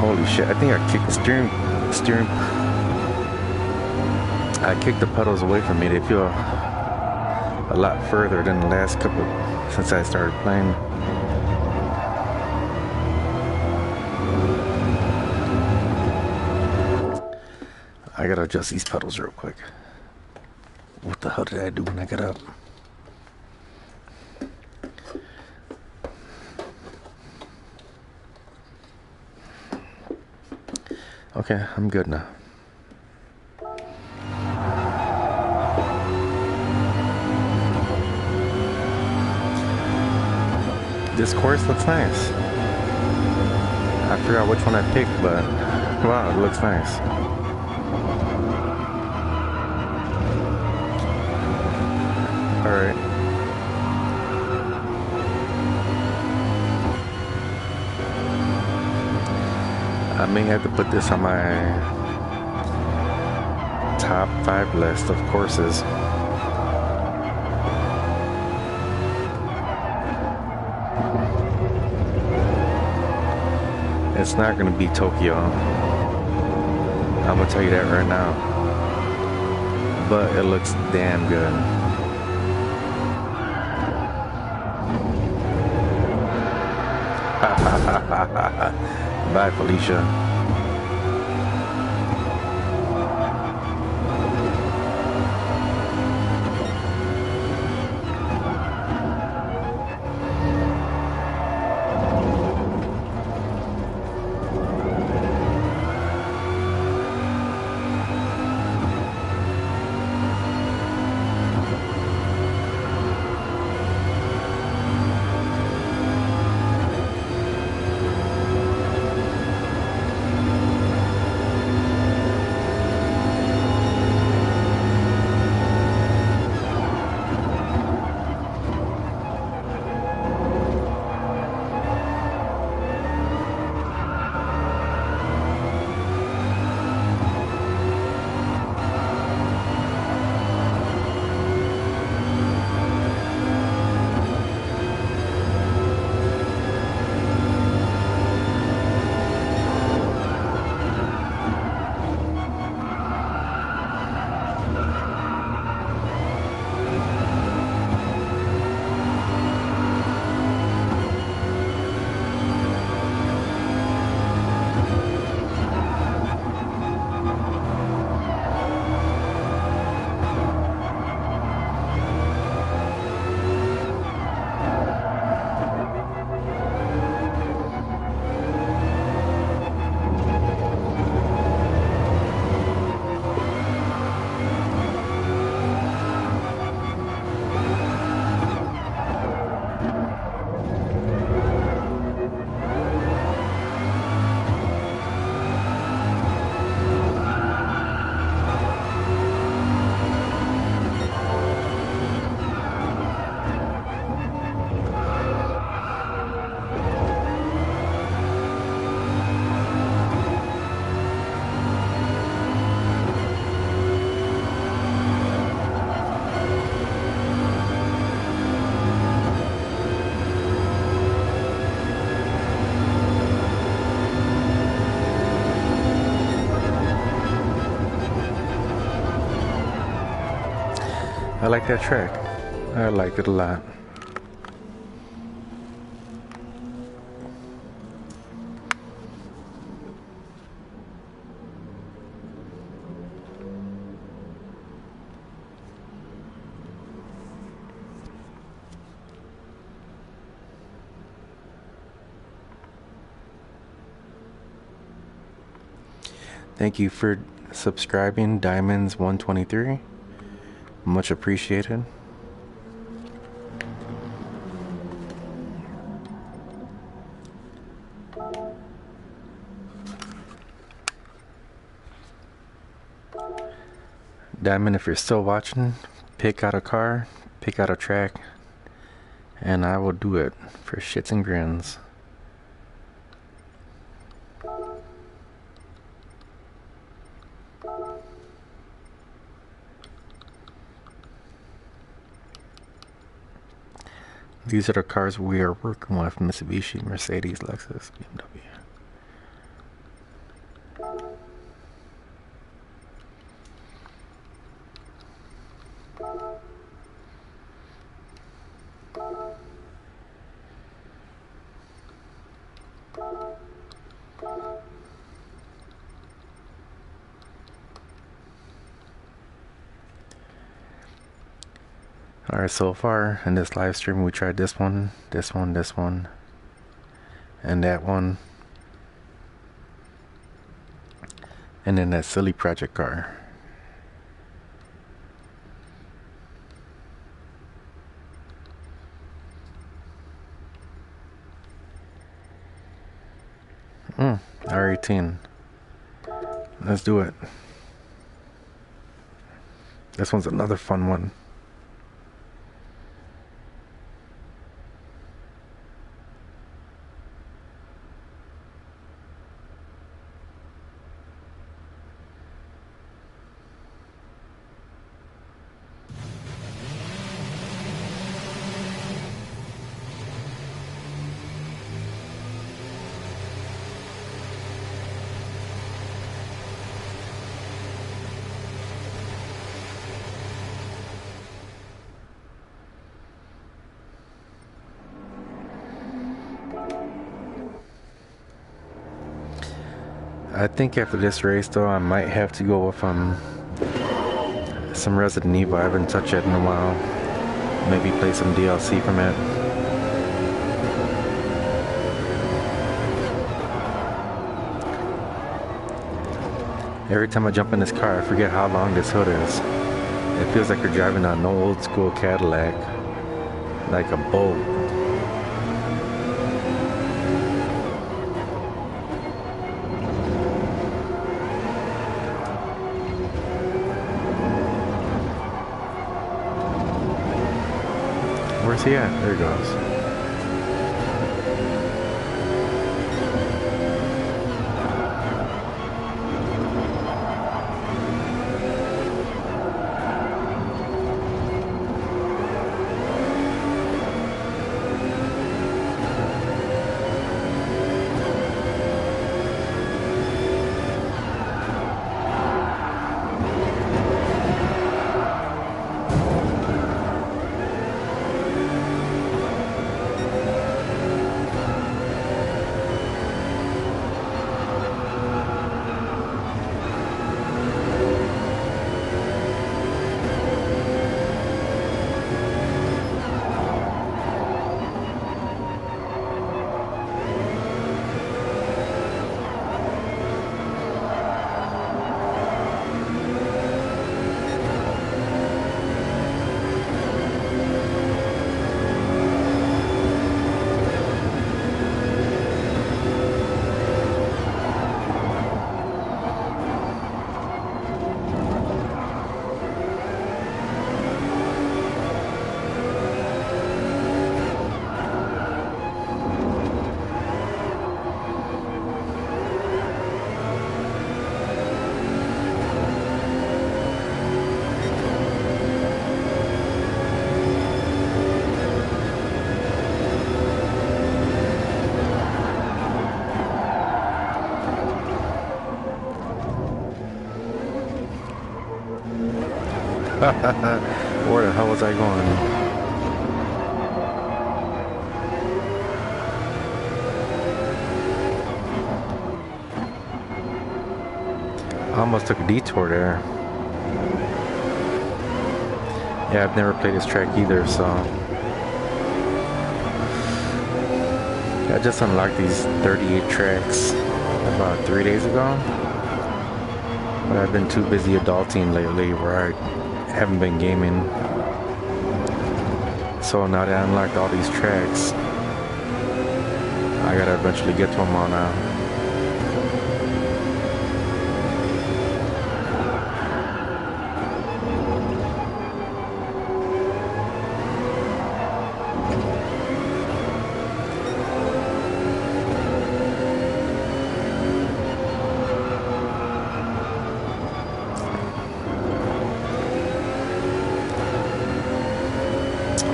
Holy shit! I think I kicked the steering. I kicked the pedals away from me. They feel a lot further than the last couple since I started playing. I gotta adjust these pedals real quick. What the hell did I do when I got up? Okay, I'm good now. This course looks nice. I forgot which one I picked, but wow, it looks nice. Alright. I may have to put this on my top 5 list of courses. It's not gonna be Tokyo. I'm gonna tell you that right now. But it looks damn good. Bye, Felicia. I like that track. I like it a lot. Thank you for subscribing, Diamonds 123. Much appreciated. Diamond, if you're still watching, pick out a car, pick out a track, and I will do it for shits and grins. These are the cars we are working with: Mitsubishi, Mercedes, Lexus, BMW. Alright, so far in this live stream we tried this one, this one, this one, and that one, and then that silly project car. R18. Let's do it. This one's another fun one. I think after this race though, I might have to go with some Resident Evil. I haven't touched it in a while. Maybe play some DLC from it. Every time I jump in this car, I forget how long this hood is. It feels like you're driving an old school Cadillac, like a boat. Where's he at? There he goes. Where the hell was I going? I almost took a detour there. Yeah, I've never played this track either, so I just unlocked these 38 tracks about 3 days ago. But I've been too busy adulting lately where I haven't been gaming. So now that I unlocked all these tracks, I gotta eventually get to them all now.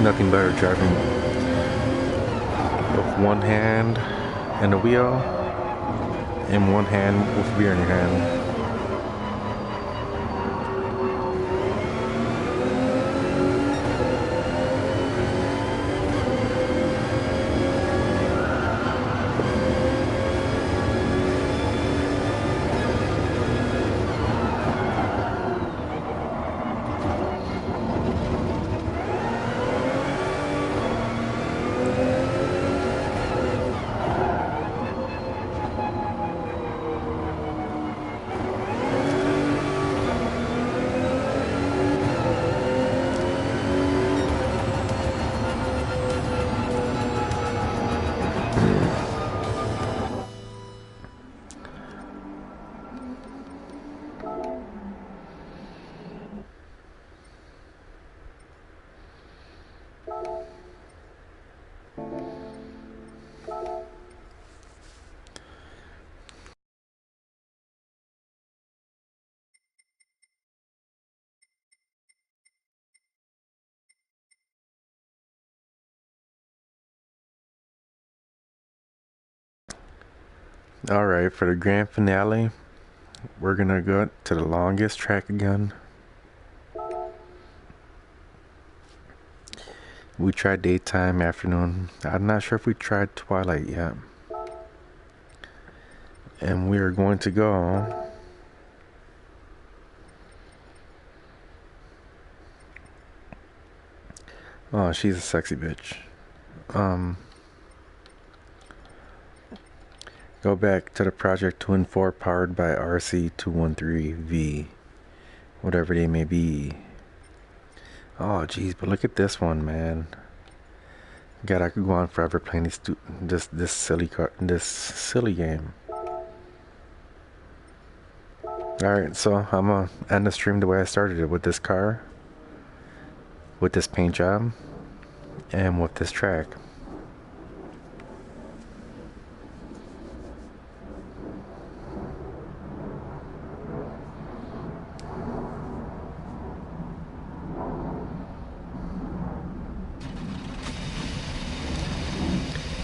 Nothing better driving one hand and the wheel, and one hand with beer in your hand. Alright, for the grand finale, we're gonna go to the longest track again. We tried daytime, afternoon. I'm not sure if we tried twilight yet. And we are going to go oh, she's a sexy bitch. Go back to the Project Twin 4 powered by RC213V, whatever they may be. Oh geez, but look at this one, man. God, I could go on forever playing this silly game. Alright, so I'm gonna end the stream the way I started it, with this car, with this paint job, and with this track.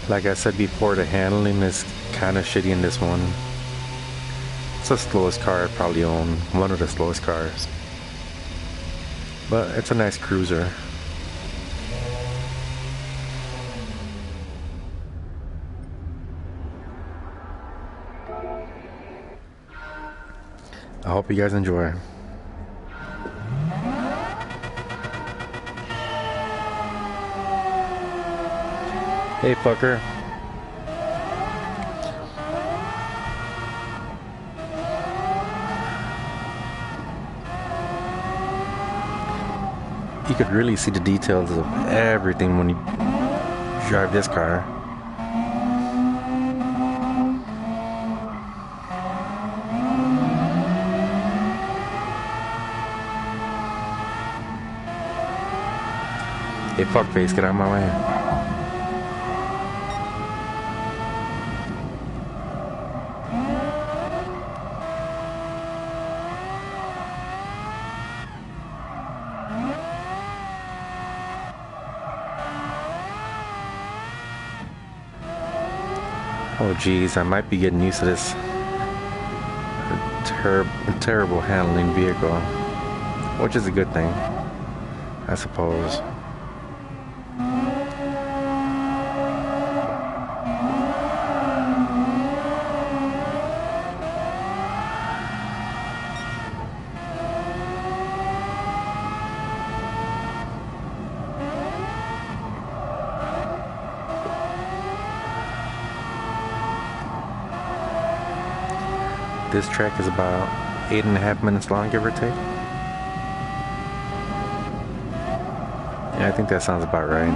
Like I said before, the handling is kind of shitty in this one. It's the slowest car I probably own, one of the slowest cars. But it's a nice cruiser. I hope you guys enjoy. Hey fucker. You could really see the details of everything when you drive this car. Hey fuckface, get out of my way. Oh geez, I might be getting used to this terrible handling vehicle, which is a good thing, I suppose. This track is about 8.5 minutes long, give or take. Yeah, I think that sounds about right.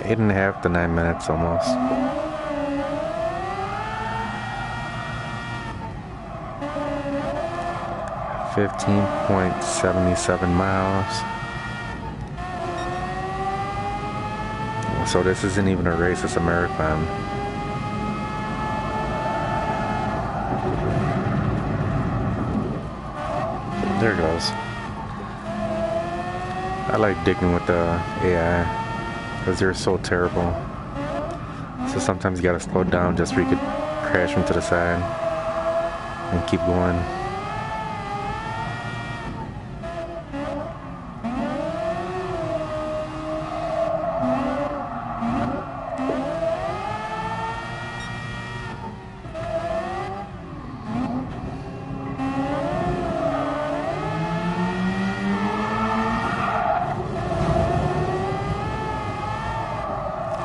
8.5 to 9 minutes almost. $15.77 miles. So this isn't even a race, it's a marathon. There it goes. I like digging with the AI because they're so terrible. So sometimes you gotta slow down just so you could crash into the side and keep going.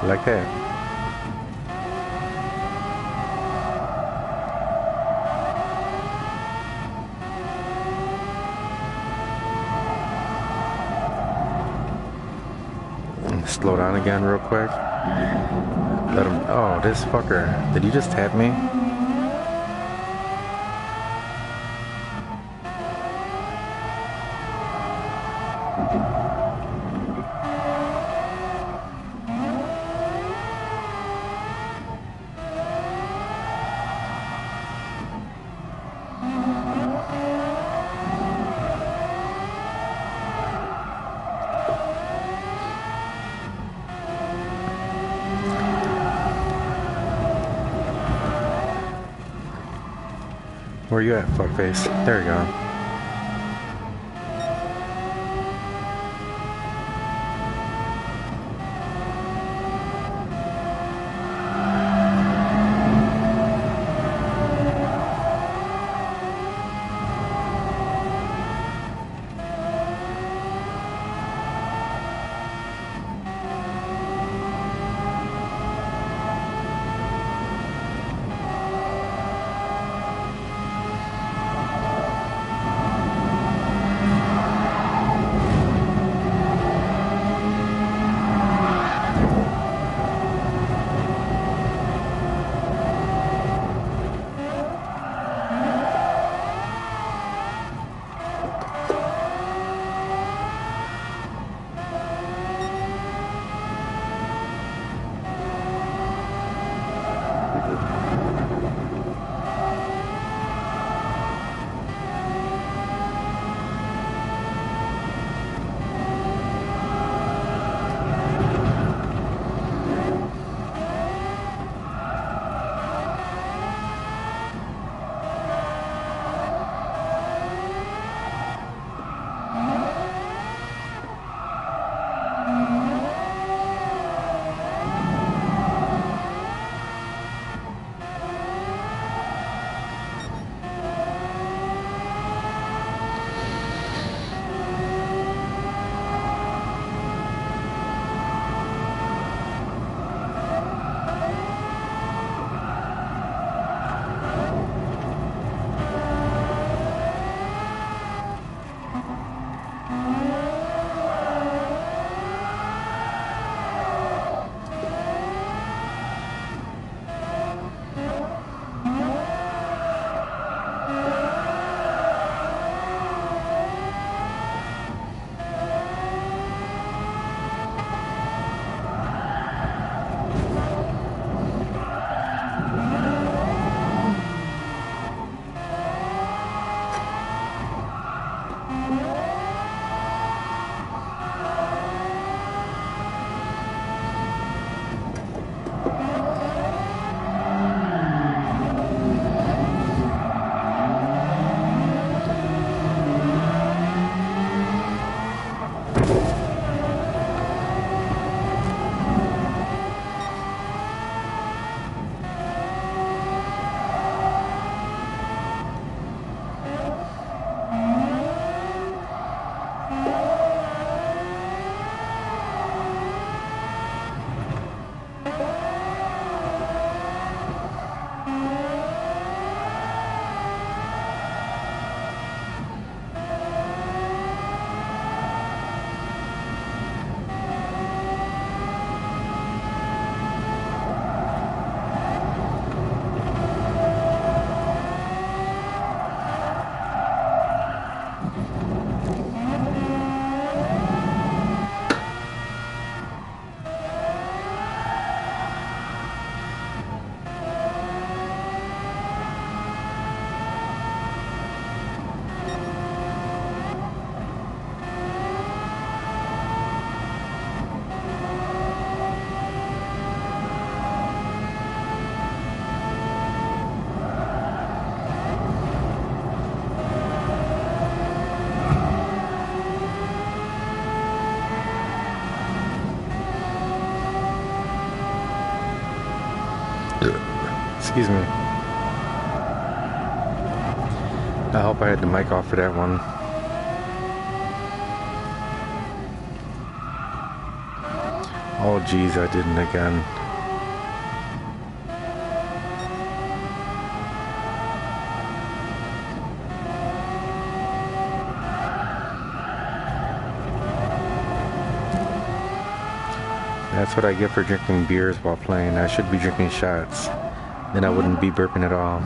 Like that. Slow down again real quick. Let him. Oh, this fucker. Did he just tap me? Where you at, fuckface? There you go. Excuse me. I hope I had the mic off for that one. Oh geez, I didn't again. That's what I get for drinking beers while playing. I should be drinking shots. Then I wouldn't be burping at all.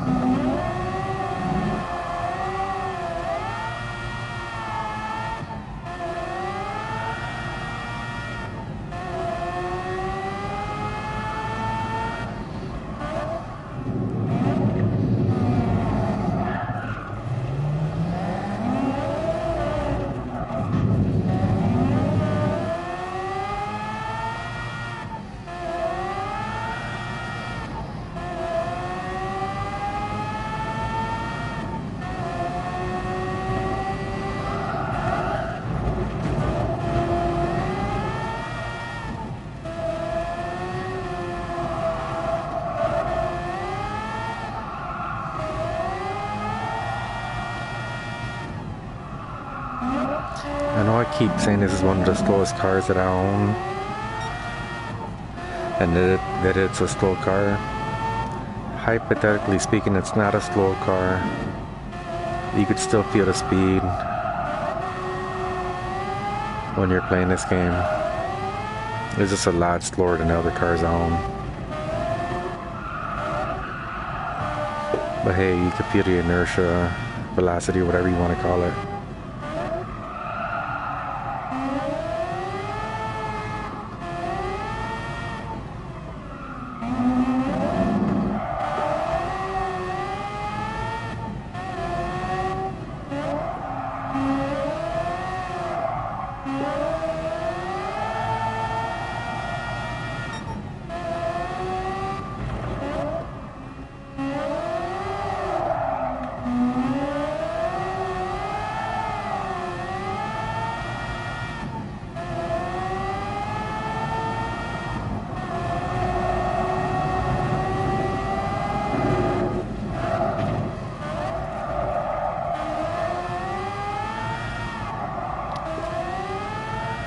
I know I keep saying this is one of the slowest cars that I own, and that it's a slow car. Hypothetically speaking, it's not a slow car. You could still feel the speed when you're playing this game. It's just a lot slower than the other cars I own. But hey, you can feel the inertia, velocity, whatever you want to call it.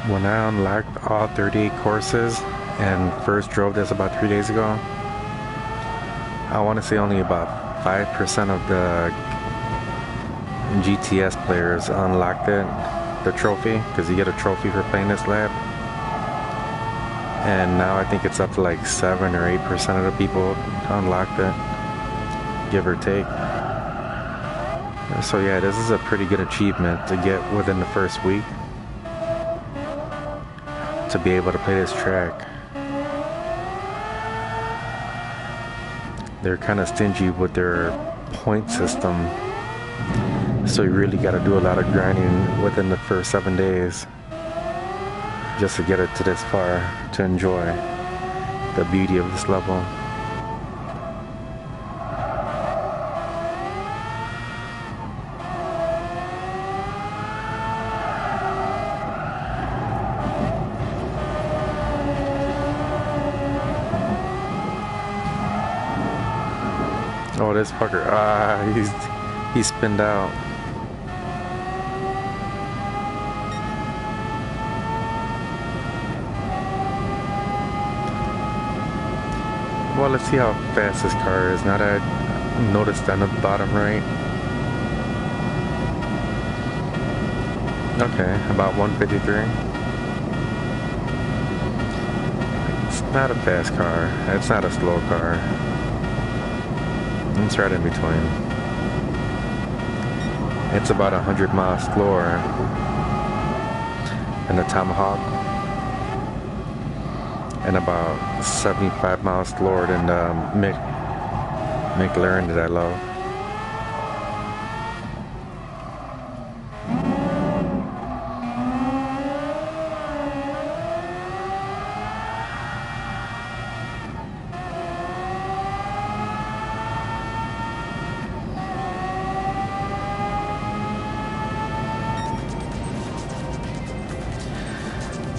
When I unlocked all 38 courses and first drove this about 3 days ago, I want to say only about 5% of the GTS players unlocked it, the trophy, because you get a trophy for playing this lap. And now I think it's up to like 7 or 8% of the people unlocked it, give or take. So yeah, this is a pretty good achievement to get within the first week, to be able to play this track. They're kind of stingy with their point system, so you really got to do a lot of grinding within the first 7 days just to get it to this far, to enjoy the beauty of this level. Oh, this fucker, he's spinned out. Well, let's see how fast this car is. Now that I noticed on the bottom right. Okay, about 153. It's not a fast car. It's not a slow car. It's right in between. It's about 100 miles slower than the Tomahawk, and about 75 miles slower than the McLaren that I love.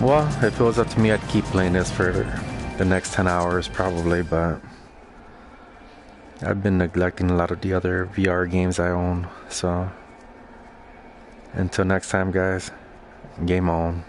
Well, if it was up to me, I'd keep playing this for the next 10 hours probably, but I've been neglecting a lot of the other VR games I own. So until next time, guys, game on.